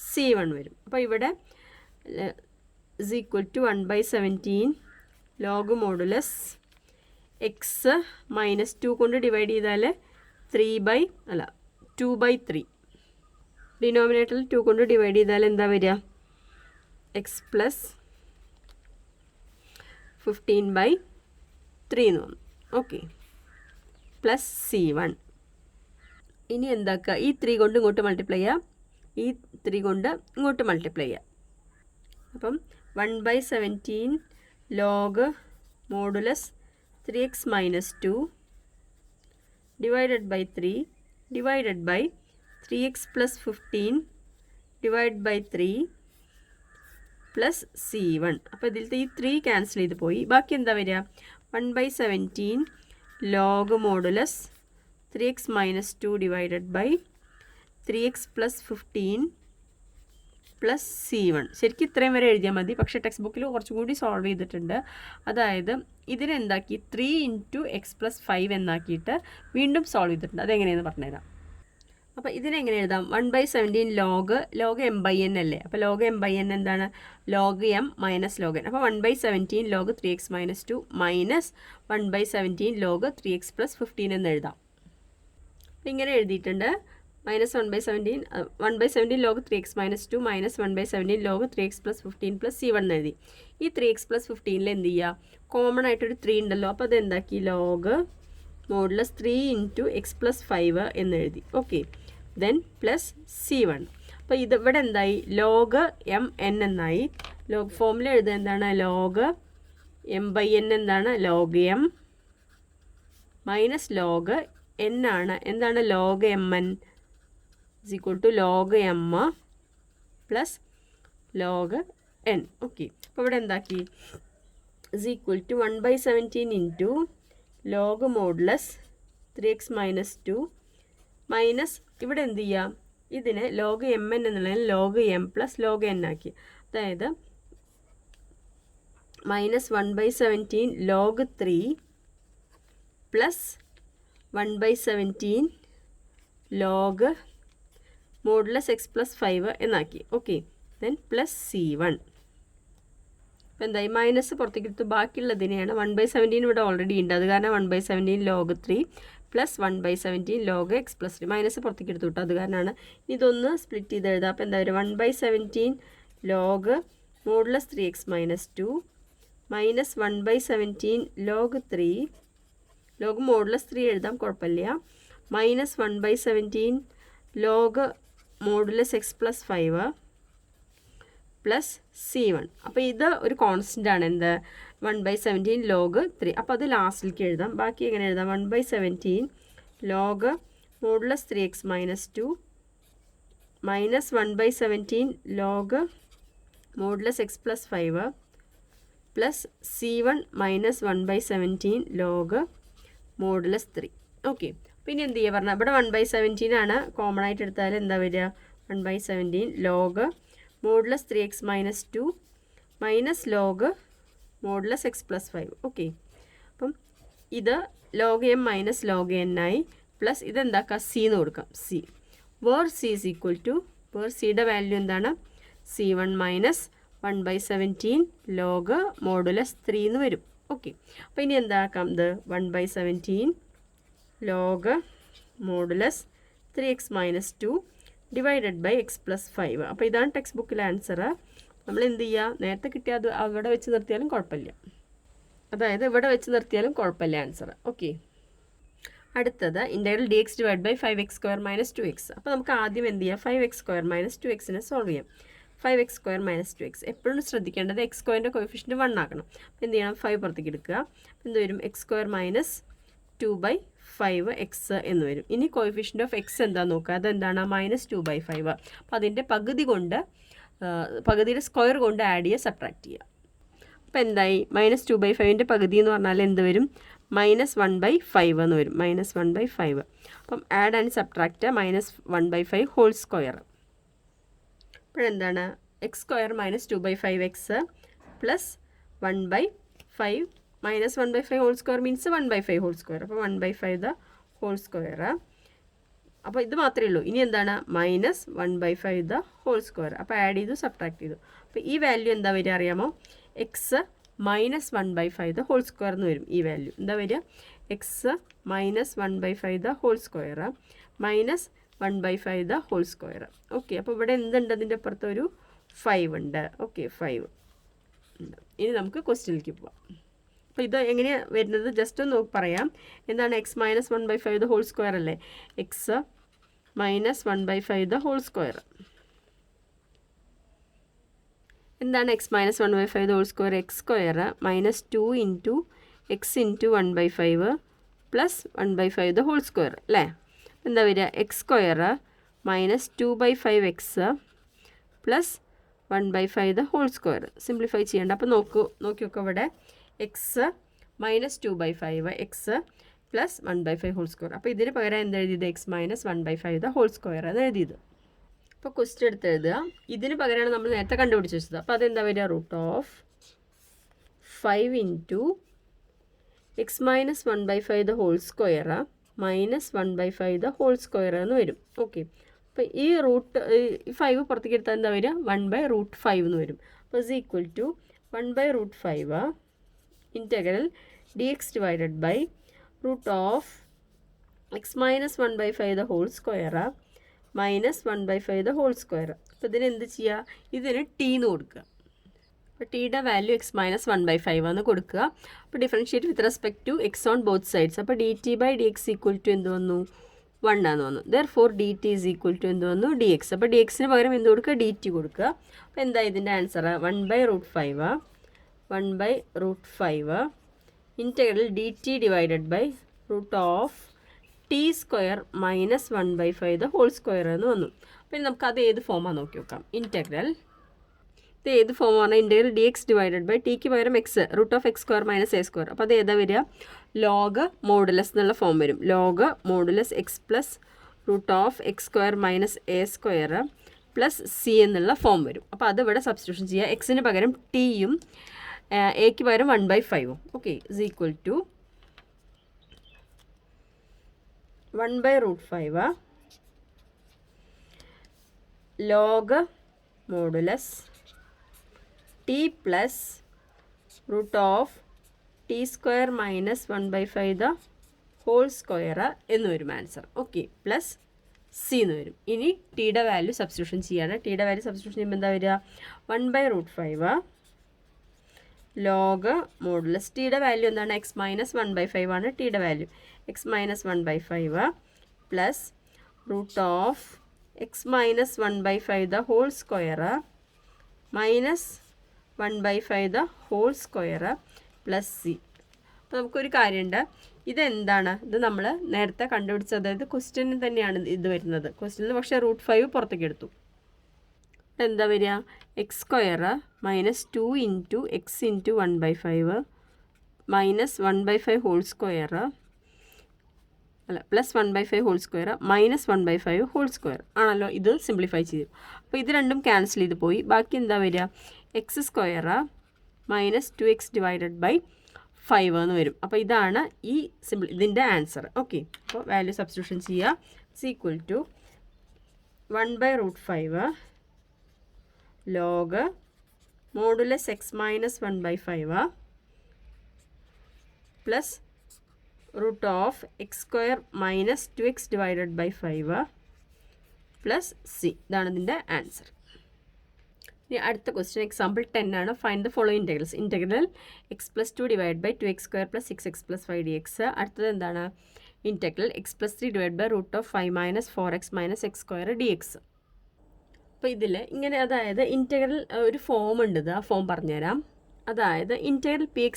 C1 വരും. അപ്പോൾ ഇവിടെ is equal to 1/17 log modulus X -2 കൊണ്ട് ഡിവൈഡ് ചെയ്താൽ 2/3 ഡിനോമിനേറ്ററിൽ 2 കൊണ്ട് ഡിവൈഡ് ചെയ്താൽ എന്താ വരിക എക്സ് പ്ലസ് 15/3 എന്ന് വന്നു. Okay, plus C1. ഇനി എന്താക്കുക, ഈ 3 കൊണ്ട് ഇങ്ങോട്ട് മൾട്ടിപ്ലൈ ചെയ്യുക, ഈ 3 കൊണ്ട് ഇങ്ങോട്ട് മൾട്ടിപ്ലൈ ചെയ്യുക. അപ്പം 1/17 log modulus 3x - 2 divided by 3 divided by 3x + 15 divide by 3 plus C1. അപ്പോൾ ഇതിലത്തെ ഈ 3 ക്യാൻസൽ ചെയ്ത് പോയി. ബാക്കി എന്താ വരിക 1/17 log modulus 3x - 2 divided by 3x + 15 plus C1. ശരിക്കും ഇത്രയും വരെ എഴുതിയാൽ മതി, പക്ഷേ ടെക്സ്റ്റ് ബുക്കിൽ കുറച്ചും കൂടി സോൾവ് ചെയ്തിട്ടുണ്ട്. അതായത് ഇതിനെന്താക്കി 3 × x + 5 എന്നാക്കിയിട്ട് വീണ്ടും സോൾവ് ചെയ്തിട്ടുണ്ട്. അതെങ്ങനെയെന്ന് പറഞ്ഞുതരാം. അപ്പോൾ ഇതിനെങ്ങനെ എഴുതാം 1/17 ലോഗ് m/n അല്ലേ. അപ്പോൾ ലോഗ് m/n എന്താണ് log m minus log n. അപ്പോൾ 1/17 log 3x - 2 minus 1/17 log 3x + 15 എന്ന് എഴുതാം. ഇങ്ങനെ എഴുതിയിട്ടുണ്ട്. -1/17 log 3x - 2 minus 1/17 log 3x + 15 plus C1 എന്ന് എഴുതി. ഈ 3x + 15 എന്ത് ചെയ്യുക, കോമൺ ആയിട്ടൊരു 3 ഉണ്ടല്ലോ. അപ്പോൾ അതെന്താക്കി ലോഗ് മോഡുലസ് 3 × x + 5 എന്ന് എഴുതി. Okay, then plus C1. അപ്പോൾ ഇവിടെ എന്തായി ലോഗ് m/n എന്നായി. ലോഗ് ഫോമിൽ എഴുതുക എന്താണ് ലോഗ് m/n എന്താണ് log m minus log n ആണ്. എന്താണ് log mn is equal to log m plus log n. Okay, അപ്പോൾ ഇവിടെ എന്താക്കി is equal to 1/17 into log modulus 3x - 2 minus ഇവിടെ എന്ത് ചെയ്യുക, ഇതിനെ ലോഗ് mn എന്നുള്ളതിന് log m plus log n ആക്കി. അതായത് -1/17 log 3 plus 1/17 log modulus x + 5 എന്നാക്കി. Okay, then plus C1. അപ്പോൾ എന്തായി മൈനസ് പുറത്തേക്ക് എടുത്തു. ബാക്കിയുള്ളതിനെയാണ് 1/17 ഇവിടെ ഓൾറെഡി ഉണ്ട്, അത് കാരണം 1/17 log 3 plus 1/17 log x + 3 minus പുറത്തേക്ക് എടുത്തു കിട്ടും, അത് കാരണമാണ്. ഇതൊന്ന് സ്പ്ലിറ്റ് ചെയ്ത് എഴുതാം. അപ്പോൾ എന്താ പറയുക 1/17 log modulus 3x - 2 minus 1/17 log 3 log modulus 3 എഴുതാം, കുഴപ്പമില്ല, minus 1/17 log modulus x + 5 plus C1. അപ്പോൾ ഇത് ഒരു കോൺസ്റ്റൻ്റ് ആണ്, എന്ത് 1/17 ലോഗ് 3. അപ്പോൾ അത് ലാസ്റ്റിലേക്ക് എഴുതാം. ബാക്കി എങ്ങനെ എഴുതാം 1/17 log modulus 3x - 2 minus 1/17 log modulus x + 5 plus C1 minus 1/17 log modulus 3. Okay, പിന്നെ എന്ത് ചെയ്യുക പറഞ്ഞാൽ ഇവിടെ 1/17 ആണ്, കോമൺ ആയിട്ട് എടുത്താൽ എന്താ വരിക 1/17 log modulus 3x - 2 minus log modulus x + 5. Okay, അപ്പം ഇത് log m minus log n ആയി. പ്ലസ് ഇതെന്താക്കുക C എന്ന് കൊടുക്കാം. C where C is equal to where സിയുടെ വാല്യൂ എന്താണ് C1 മൈനസ് 1/17 ലോഗ് മോഡുലസ് 3 എന്ന് വരും. ഓക്കെ, അപ്പോൾ ഇനി എന്താക്കാം ഇത് 1/17 log modulus 3x - 2 divided by x + 5. അപ്പോൾ ഇതാണ് ടെക്സ്റ്റ് ബുക്കിലെ ആൻസർ. നമ്മൾ എന്ത് ചെയ്യുക, നേരത്തെ കിട്ടിയ അത് അവിടെ വെച്ച് നിർത്തിയാലും കുഴപ്പമില്ല, അതായത് ഇവിടെ വെച്ച് നിർത്തിയാലും കുഴപ്പമില്ല ആൻസർ. ഓക്കെ, അടുത്തത് ഇൻ്റഗ്രൽ dx / 5x² - 2x. അപ്പോൾ നമുക്ക് ആദ്യം എന്ത് ചെയ്യുക 5x² - 2x സോൾവ് ചെയ്യാം. 5x² - 2x എപ്പോഴും ശ്രദ്ധിക്കേണ്ടത് x²ൻ്റെ കോഎഫിഷ്യൻറ്റ് 1 ആക്കണം. അപ്പോൾ എന്ത് ചെയ്യണം 5 പുറത്തേക്ക് എടുക്കുക. എന്ത് വരും x² - 2/5 5 എക്സ് എന്ന് വരും. ഇനി കോയിഫിഷ്യൻ്റ് ഓഫ് എക്സ് എന്താണെന്ന് നോക്കുക. അതെന്താണ്? -2/5. അപ്പോൾ അതിൻ്റെ പകുതിയുടെ സ്ക്വയർ കൊണ്ട് ആഡ് ചെയ്യുക, സബ്ട്രാക്ട് ചെയ്യുക. അപ്പോൾ എന്തായി? -2/5ൻ്റെ പകുതി എന്ന് പറഞ്ഞാൽ എന്ത് വരും? -1/5 എന്ന് വരും. -1/5. അപ്പം add and subtract -1/5 whole square. അപ്പോഴെന്താണ്? x² -2/5x plus 1/5 -1/5 whole square means 1/5 whole square. അപ്പോൾ 1/5 ദ ഹോൾ സ്ക്വയർ. അപ്പോൾ ഇത് മാത്രമേ ഉള്ളൂ. ഇനി എന്താണ്? -1/5 ദ ഹോൾ സ്ക്വയർ. അപ്പോൾ ആഡ് ചെയ്തു, സബ്ട്രാക്ട് ചെയ്തു. അപ്പോൾ ഈ വാല്യൂ എന്താ വരിക അറിയാമോ? എക്സ് -1/5 ദ ഹോൾ സ്ക്വയർ എന്ന് വരും. ഈ വാല്യൂ എന്താ വരിക? X -1/5 the whole square -1/5 the whole square. Okay, അപ്പോൾ ഇവിടെ എന്തുണ്ട്? അതിൻ്റെ അപ്പുറത്ത് ഒരു 5 ഉണ്ട്. ഓക്കെ, 5 ഉണ്ട്. ഇനി നമുക്ക് ക്വസ്റ്റ്യനിലേക്ക് പോവാം. അപ്പോൾ ഇത് എങ്ങനെയാണ് വരുന്നത് ജസ്റ്റ് ഒന്ന് പറയാം. എന്താണ്? x -1/5 ദ ഹോൾ സ്ക്വയർ അല്ലേ? X -1/5 the whole square. എന്താണ് x -1/5 the whole square? x² -2 into x into 1/5 plus 1/5 the whole square അല്ലേ? എന്താ വരിക? x² -2/5x plus 1/5 the whole square. Simplify ചെയ്യേണ്ട. അപ്പോൾ നോക്കി നോക്കുക ഇവിടെ x -2/5 x plus 1/5 whole square. അപ്പോൾ ഇതിന് പകരം എന്താ എഴുതിയത്? x -1/5 ദ ഹോൾ സ്ക്വയർ എന്ന് എഴുതിയത്. അപ്പോൾ ക്വസ്റ്റ്യൻ എടുത്ത് എഴുതുക. ഇതിന് പകരമാണ് നമ്മൾ നേരത്തെ കണ്ടുപിടിച്ച് വെച്ചത്. അപ്പോൾ അതെന്താ വരിക? √5 into x -1/5 the whole square -1/5 the whole square എന്ന് വരും. ഓക്കെ, അപ്പോൾ ഈ 5 പുറത്തേക്ക് എടുത്താൽ എന്താ വരിക? 1/√5 എന്ന് വരും. അപ്പോൾ is equal to 1/√5 integral dx divided by √x -1/5 the whole square -1/5 the whole square. അപ്പോൾ ഇതിന് എന്ത് ചെയ്യുക? ഇതിന് t എന്ന് കൊടുക്കുക. അപ്പോൾ ടിയുടെ വാല്യൂ x -1/5 എന്ന് കൊടുക്കുക. അപ്പോൾ differentiate with respect to x on both sides. അപ്പോൾ dt/dx ഈക്വൽ ടു എന്ത് വന്നു? 1 ആണെന്ന് വന്നു. Therefore dt is equal to എന്ത് വന്നു? dx. അപ്പോൾ dxന് പകരം എന്ത് കൊടുക്കുക? dt കൊടുക്കുക. അപ്പോൾ എന്താ ഇതിൻ്റെ answer? 1/√5 integral dt divided by √t² -1/5 the whole square എന്ന് വന്നു. പിന്നെ നമുക്ക് അത് ഏത് ഫോമാണ് നോക്കി നോക്കാം. ഇൻറ്റഗ്രൽ ഇത് ഏത് ഫോമാണ്? ഇൻറ്റഗ്രൽ dx ഡിവൈഡഡ് ബൈ ടിക്ക് പകരം x √x² -a². അപ്പോൾ അത് ഏതാ വരിക? ലോഗ് മോഡുലസ് എന്നുള്ള ഫോം വരും. Log modulus x plus √x² -a² plus c എന്നുള്ള ഫോം വരും. അപ്പോൾ അത് ഇവിടെ സബ്സ്റ്റിറ്റ്യൂഷൻ ചെയ്യുക. എക്സിന് പകരം ടിയും എക്ക് പകരം 1/5. Okay, is equal to 1/√5 log modulus t plus √t² -1/5 the whole square എന്ന് വരും ആൻസർ. ഓക്കെ, പ്ലസ് സി എന്ന് വരും. ഇനി ടിയുടെ വാല്യൂ സബ്സ്റ്റിറ്റ്യൂഷൻ ചെയ്യാണ്. ടിയുടെ വാല്യൂ സബ്സ്റ്റിറ്റ്യൂഷൻ ചെയ്യുമ്പോൾ എന്താ വരിക? 1/√5 ലോഗ് മോഡുലസ് ടിയുടെ വാല്യൂ എന്താണ്? x -1/5 ആണ് ടിയുടെ value. x -1/5 plus √x -1/5 the whole square -1/5 the whole square plus c. അപ്പോൾ നമുക്കൊരു കാര്യമുണ്ട്. ഇതെന്താണ്? ഇത് നമ്മൾ നേരത്തെ കണ്ടുപിടിച്ചത്. അതായത് ക്വസ്റ്റ്യനിൽ തന്നെയാണ് ഇത് വരുന്നത്. ക്വസ്റ്റ്യനിൽ പക്ഷേ √5 പുറത്തേക്ക് എടുത്തു. എന്താ വരിക? x² -2 into x into 1/5 -1/5 whole square അല്ല plus 1/5 whole square -1/5 whole square ആണല്ലോ. ഇത് സിംപ്ലിഫൈ ചെയ്തു. അപ്പോൾ ഇത് രണ്ടും ക്യാൻസൽ ചെയ്ത് പോയി. ബാക്കി എന്താ വരിക? x² -2x ഡിവൈഡഡ് ബൈ 5 എന്ന് വരും. അപ്പോൾ ഇതാണ് ഇതിൻ്റെ ആൻസർ. ഓക്കെ, അപ്പോൾ വാല്യൂ സബ്സ്റ്റിറ്റ്യൂഷൻ ചെയ്യുക. Is equal to 1/√5 log modulus x -1/5 plus √x² -2x divided by 5 plus c. ഇതാണ് ഇതിൻ്റെ ആൻസർ. ഇനി അടുത്ത ക്വസ്റ്റ്യൻ എക്സാമ്പിൾ 10 ആണ്. Find the following integrals. Integral x + 2 divide by 2x² + 6x + 5dx. അടുത്തത് എന്താണ്? Integral x + 3 divide by √5 - 4x - x² dx. അപ്പോൾ ഇതിൽ ഇങ്ങനെ, അതായത് ഇൻറ്റഗ്രൽ ഒരു ഫോം ഉണ്ട്. ആ ഫോം പറഞ്ഞുതരാം. അതായത് integral px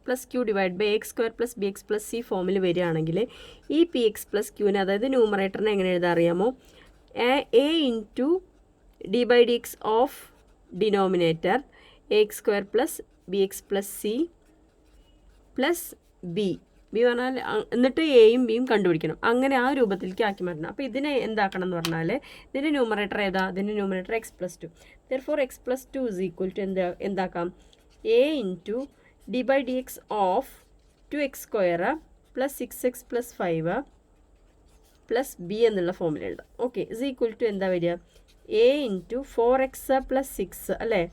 plus q divide by x square plus b x plus c ഫോമിൽ വരികയാണെങ്കിൽ ഈ പി എക്സ് പ്ലസ് ക്യൂവിനെ, അതായത് ന്യൂമറേറ്ററിനെ എങ്ങനെ എഴുതാൻ അറിയാമോ? A into d by d x of denominator a x square plus b x plus c plus b പറഞ്ഞാൽ എന്നിട്ട് എയും ബിയും കണ്ടുപിടിക്കണം. അങ്ങനെ ആ രൂപത്തിലേക്ക് ആക്കി മാറ്റണം. അപ്പോൾ ഇതിനെ എന്താക്കണം എന്ന് പറഞ്ഞാൽ ഇതിൻ്റെ ന്യൂമറേറ്റർ ഏതാ? ഇതിൻ്റെ numerator x plus two. Therefore x plus two is equal to എന്താക്കാം? A into d by d x of 2x square plus 6x plus 5 plus b എന്നുള്ള ഫോമിൽ എഴുതാം. ഓക്കെ, ഇസ് ഈക്വൽ ടു എന്താ വരിക? എ ഇൻറ്റു 4x പ്ലസ് 6 അല്ലേ?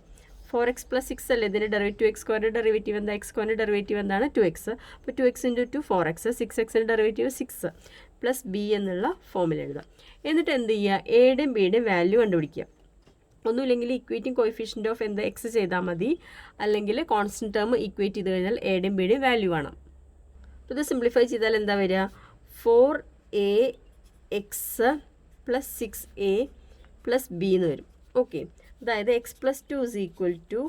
4x പ്ലസ് 6 അല്ലേ ഇതിൻ്റെ ഡെറിവേറ്റീവ്? എക്സ് സ്ക്വയറിൻ്റെ ഡെറിവേറ്റീവ് എന്താ? എക്സ് സ്ക്വയറിൻ്റെ ഡെറിവേറ്റീവ് എന്താണ്? 2x. അപ്പോൾ 2x ഇൻറ്റു 2 4x, 6xൻ്റെ ഡെറിവേറ്റീവ് 6 പ്ലസ് ബി എന്നുള്ള ഫോമിൽ എഴുതാം. എന്നിട്ട് എന്ത് ചെയ്യുക? എയുടെയും ബിയുടെയും വാല്യൂ കണ്ടുപിടിക്കുക. ഒന്നുമില്ലെങ്കിൽ ഇക്വേറ്റിംഗ് കോയിഫിഷ്യൻ്റ് ഓഫ് എന്താ എക്സ് ചെയ്താൽ മതി, അല്ലെങ്കിൽ കോൺസ്റ്റൻറ്റ് ടേം ഇക്വേറ്റ് ചെയ്ത് കഴിഞ്ഞാൽ എയുടെയും ബിയുടെയും വാല്യൂ വേണം. അപ്പോൾ ഇത് സിംപ്ലിഫൈ ചെയ്താൽ എന്താ വരിക? 4ax plus 6a plus B എന്ന് വരും. ഓക്കെ, അതായത് x plus two is equal to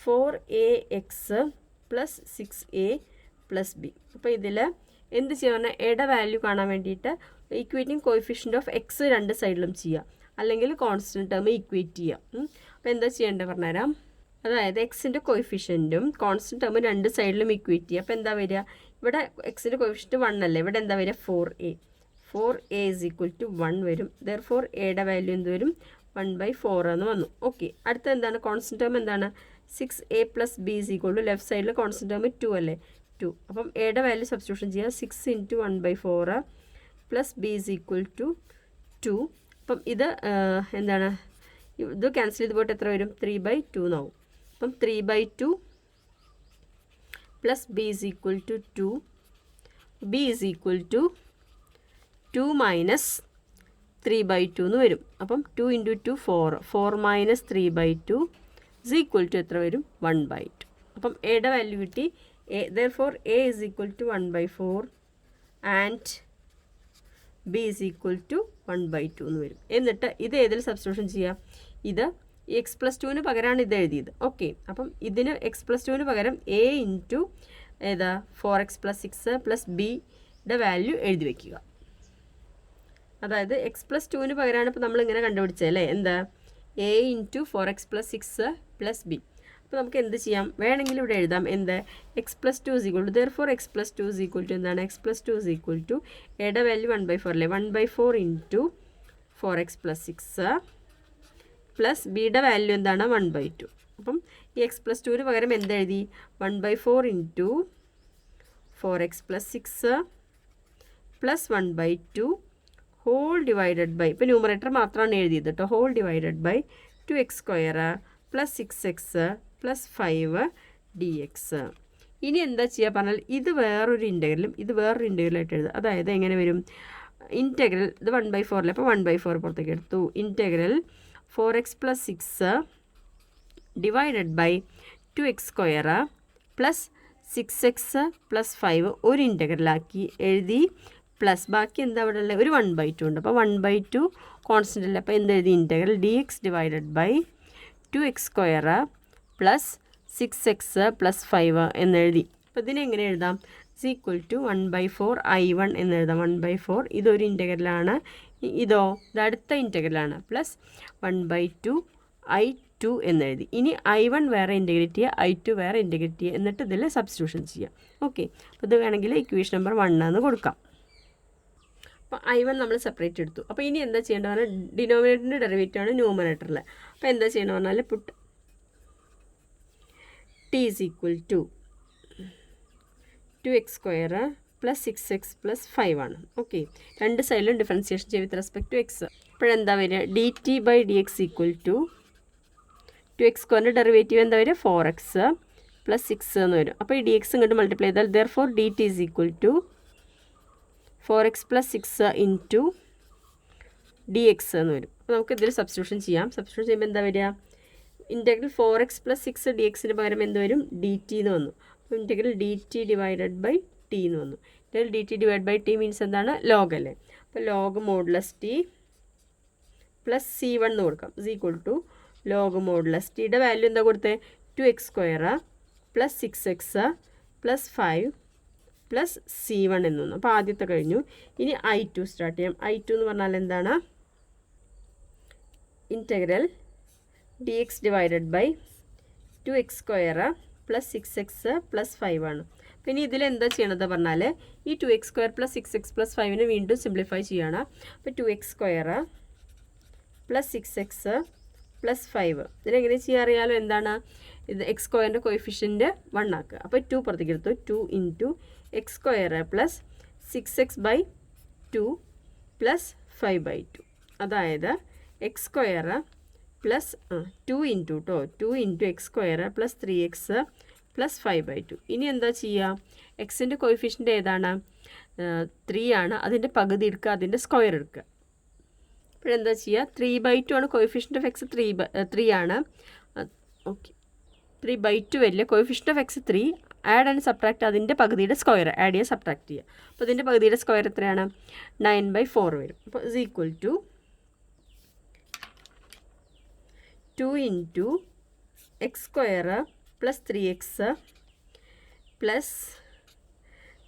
4ax plus 6a plus b. അപ്പോൾ ഇതിൽ എന്ത് ചെയ്യാൻ? എയുടെ വാല്യൂ കാണാൻ വേണ്ടിയിട്ട് ഇക്വേറ്റിംഗ് കോയിഫിഷ്യൻ്റ് ഓഫ് എക്സ് രണ്ട് സൈഡിലും ചെയ്യുക, അല്ലെങ്കിൽ കോൺസ്റ്റൻറ്റ് ടേം ഇക്വേറ്റ് ചെയ്യുക. അപ്പോൾ എന്താ ചെയ്യേണ്ടത് പറഞ്ഞുതരാം. അതായത് എക്സിൻ്റെ കോയിഫിഷ്യൻറ്റും കോൺസ്റ്റൻറ്റ് ടേമും രണ്ട് സൈഡിലും ഇക്വേറ്റ് ചെയ്യുക. അപ്പോൾ എന്താ വരിക? ഇവിടെ എക്സിൻ്റെ കോയിഫിഷ്യൻറ്റ് 1 അല്ലേ? ഇവിടെ എന്താ വരിക? 4a ഇസ് ഈക്വൽ ടു 1 വരും. ദെർഫോർ എയുടെ വാല്യൂ എന്ത് വരും? 1/4 എന്ന് വന്നു. ഓക്കെ, അടുത്ത എന്താണ്? കോൺസ്റ്റൻറ്റ് ടേം എന്താണ്? 6a plus b is equal to left സൈഡിൽ കോൺസ്റ്റൻറ്റ് ടേം 2 അല്ലേ? 2. അപ്പം എയുടെ വാല്യൂ സബ്സ്റ്റിറ്റ്യൂഷൻ ചെയ്യുക. 6 into 1/4 plus b is equal to 2. അപ്പം ഇത് എന്താണ്? ഇത് ക്യാൻസൽ ചെയ്ത് പോയിട്ട് എത്ര വരും? 3/2 എന്നാവും. അപ്പം 3/2 plus b is equal to 2. B is equal to 2 minus 3/2 എന്ന് വരും. അപ്പം 2 into 2 4 minus 3/2 is equal to എത്ര വരും? 1/2. അപ്പം എയുടെ വാല്യൂ കിട്ടി. Therefore a is equal to 1/4 and b is equal to 1/2 എന്ന് വരും. എന്നിട്ട് ഇത് ഏതിൽ സബ്സ്റ്റിറ്റ്യൂഷൻ ചെയ്യുക? ഇത് എക്സ് പ്ലസ് ടുവിന് പകരമാണ് ഇത് എഴുതിയത്. ഓക്കെ, അപ്പം ഇതിന് എക്സ് പ്ലസ് ടുവിന് പകരം എ ഇൻറ്റു ഏതാ 4x പ്ലസ് 6 പ്ലസ് ബിയുടെ വാല്യൂ എഴുതി വയ്ക്കുക. അതായത് എക്സ് പ്ലസ് ടുവിന് പകരമാണ് ഇപ്പോൾ നമ്മളിങ്ങനെ കണ്ടുപിടിച്ചത് അല്ലേ? എന്താ? A into 4x plus 6 plus b. അപ്പോൾ നമുക്ക് എന്ത് ചെയ്യാം? വേണമെങ്കിൽ ഇവിടെ എഴുതാം. എന്ത്? X plus two is equal to therefore x plus two is equal to എന്താണ്? X plus two is equal to എയുടെ വാല്യൂ 1/4 അല്ലേ? 1/4 ഇൻറ്റു 4x പ്ലസ് 6 പ്ലസ് ബിയുടെ വാല്യൂ എന്താണ്? 1/2. അപ്പം ഈ എക്സ് പ്ലസ് ടുവിന് പകരം എന്തെഴുതി? 1/4 into 4x plus 6 plus 1/2 whole divided by, ഇപ്പോൾ ന്യൂമറേറ്റർ മാത്രമാണ് എഴുതിയത് കേട്ടോ, whole divided by 2x square plus 6x plus 5 dx. ഇനി എന്താ ചെയ്യുക പറഞ്ഞാൽ ഇത് വേറൊരു ഇൻ്റഗ്രലും ഇത് വേറൊരു ഇൻ്റഗ്രലായിട്ട് എഴുതുക. അതായത് എങ്ങനെ വരും? ഇൻ്റഗ്രൽ ഇത് 1/4 അല്ലേ? അപ്പോൾ 1/4 പുറത്തേക്ക് എടുത്തു. Integral 4x plus 6 divided by 2x square plus 6x plus 5 ഒരു ഇൻ്റഗ്രലാക്കി എഴുതി. പ്ലസ് ബാക്കി എന്താ അവിടെ ഉള്ളത്? ഒരു 1/2 ഉണ്ട്. അപ്പോൾ 1/2 കോൺസ്റ്റൻ്റ് അല്ലേ? അപ്പോൾ എന്തെഴുതി? Integral dx divided by 2x square plus 6x plus 5 എന്നെഴുതി. അപ്പോൾ ഇതിനെ എങ്ങനെ എഴുതാം? ഇസ് ഈക്വൽ ടു 1/4 I1 എന്നെഴുതാം. 1/4 ഇതൊരു ഇൻ്റഗ്രലാണ്. ഇതോ? ഇത് അടുത്ത ഇൻ്റഗ്രലാണ്. Plus 1/2 I2 എന്നെഴുതി. ഇനി I1 വേറെ ഇൻ്റഗ്രേറ്റ് ചെയ്യുക, I2 വേറെ ഇൻ്റഗ്രേറ്റ് ചെയ്യുക, എന്നിട്ട് ഇതിൽ സബ്സ്റ്റിറ്റ്യൂഷൻ ചെയ്യുക. ഓക്കെ, അപ്പോൾ ഇത് വേണമെങ്കിൽ ഇക്വേഷൻ നമ്പർ 1 എന്ന് കൊടുക്കാം. അപ്പോൾ I1 നമ്മൾ സെപ്പറേറ്റ് എടുത്തു. അപ്പോൾ ഇനി എന്താ ചെയ്യേണ്ടത് പറഞ്ഞാൽ ഡിനോമിനേറ്ററിൻ്റെ ഡെറിവേറ്റീവ് ആണ് ന്യൂമറേറ്ററിൽ. അപ്പോൾ എന്താ ചെയ്യണമെന്ന് പറഞ്ഞാൽ put t is equal to 2x square plus 6x plus 5 ആണ്. ഓക്കെ, രണ്ട് സൈഡിലും ഡിഫറൻസിയേഷൻ ചെയ്യും വിത്ത് റെസ്പെക്ട് ടു എക്സ്. അപ്പോഴെന്താ വരിക? dt/dx ഈക്വൽ ടു 2x സ്ക്വയറിൻ്റെ ഡെറിവേറ്റീവ് എന്താ വരിക? 4x പ്ലസ് 6 എന്ന് വരും. അപ്പോൾ ഈ dx ഇങ്ങോട്ട് മൾട്ടിപ്ലൈ ചെയ്താൽ therefore dt is equal to 4x plus 6 into dx എന്ന് വരും. അപ്പോൾ നമുക്ക് ഇതിൽ സബ്സ്റ്റിറ്റ്യൂഷൻ ചെയ്യാം. സബ്സ്റ്റിറ്റ്യൂഷൻ ചെയ്യുമ്പോൾ എന്താ വരിക? ഇൻ്റഗ്രൽ 4x പ്ലസ് 6 dxന് പകരം എന്ത് വരും? dt എന്ന് വന്നു. അപ്പോൾ integral dt divided by t എന്ന് വന്നു. Integral dt divide by t means എന്താണ്? ലോഗ് അല്ലേ? അപ്പോൾ log modulus t plus C1 എന്ന് കൊടുക്കാം. Is equal to log modulus ടിയുടെ വാല്യൂ എന്താ കൊടുത്തത്? 2x square plus 6x plus 5 plus C1 എന്ന് വന്നു. അപ്പോൾ ആദ്യത്തെ കഴിഞ്ഞു. ഇനി I2 സ്റ്റാർട്ട് ചെയ്യാം. I2 എന്ന് പറഞ്ഞാൽ എന്താണ്? Integral dx divided by 2x square plus 6x plus 5 ആണ്. പിന്നെ ഇതിൽ എന്താ ചെയ്യണത് പറഞ്ഞാൽ ഈ 2x square plus 6x plus 5നെ വീണ്ടും സിംപ്ലിഫൈ ചെയ്യണം. അപ്പോൾ 2x square plus 6x plus 5 ഇതിനെങ്ങനെ ചെയ്യാൻ അറിയാലോ? എന്താണ് ഇത്? എക്സ് സ്ക്വയറിൻ്റെ കോയിഫിഷ്യൻ്റ് 1 ആക്കുക. അപ്പോൾ 2 പുറത്തേക്ക് എടുത്തു. 2 into x square plus 6x by 2 plus 5 by 2 അതായത് x square plus 2 into 2 into x square plus 3x plus 5 by 2. ഇനി എന്താ ചെയ്യുക? എക്സിൻ്റെ കോയിഫിഷ്യൻ്റ് ഏതാണ്? 3 ആണ്. അതിൻ്റെ പകുതി എടുക്കുക, അതിൻ്റെ സ്ക്വയർ എടുക്കുക. ഇപ്പോഴെന്താ ചെയ്യുക? 3/2 ആണ് കോയിഫിഷ്യൻ്റ് ഓഫ് എക്സ്. 3 ആണ്. ഓക്കെ, 3/2 വരില്ല. Coefficient of X 3. Add and subtract അതിൻ്റെ പകുതിയുടെ സ്ക്വയർ ആഡ് ചെയ്യുക, സബ്ട്രാക്ട് ചെയ്യുക. അപ്പോൾ ഇതിൻ്റെ പകുതിയുടെ സ്ക്വയർ എത്രയാണ്? 9/4 വരും. അപ്പോൾ is equal to 2 into x square plus 3x plus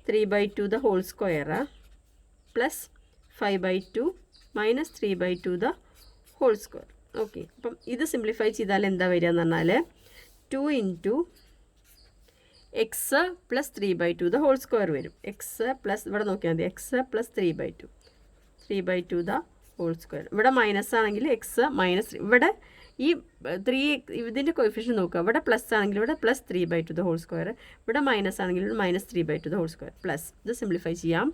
3/2 the whole square plus 5/2 minus 3/2 the whole square. Okay, അപ്പം ഇത് സിംപ്ലിഫൈ ചെയ്താൽ എന്താ വരിക എന്ന് പറഞ്ഞാൽ 2 into x plus 3/2 the whole square വരും. എക്സ് പ്ലസ് ഇവിടെ നോക്കിയാൽ മതി. X plus 3/2 the whole square. ഇവിടെ മൈനസ് ആണെങ്കിൽ എക്സ് മൈനസ് ഇവിടെ ഈ 3 ഇതിൻ്റെ കോയിഫിഷ്യൻ നോക്കുക. ഇവിടെ പ്ലസ് ആണെങ്കിൽ ഇവിടെ പ്ലസ് 3/2 ദ ഹോൾ സ്ക്വയർ. ഇവിടെ മൈനസ് ആണെങ്കിൽ ഇവിടെ minus 3/2 the whole square plus. ഇത് സിംപ്ലിഫൈ ചെയ്യാം.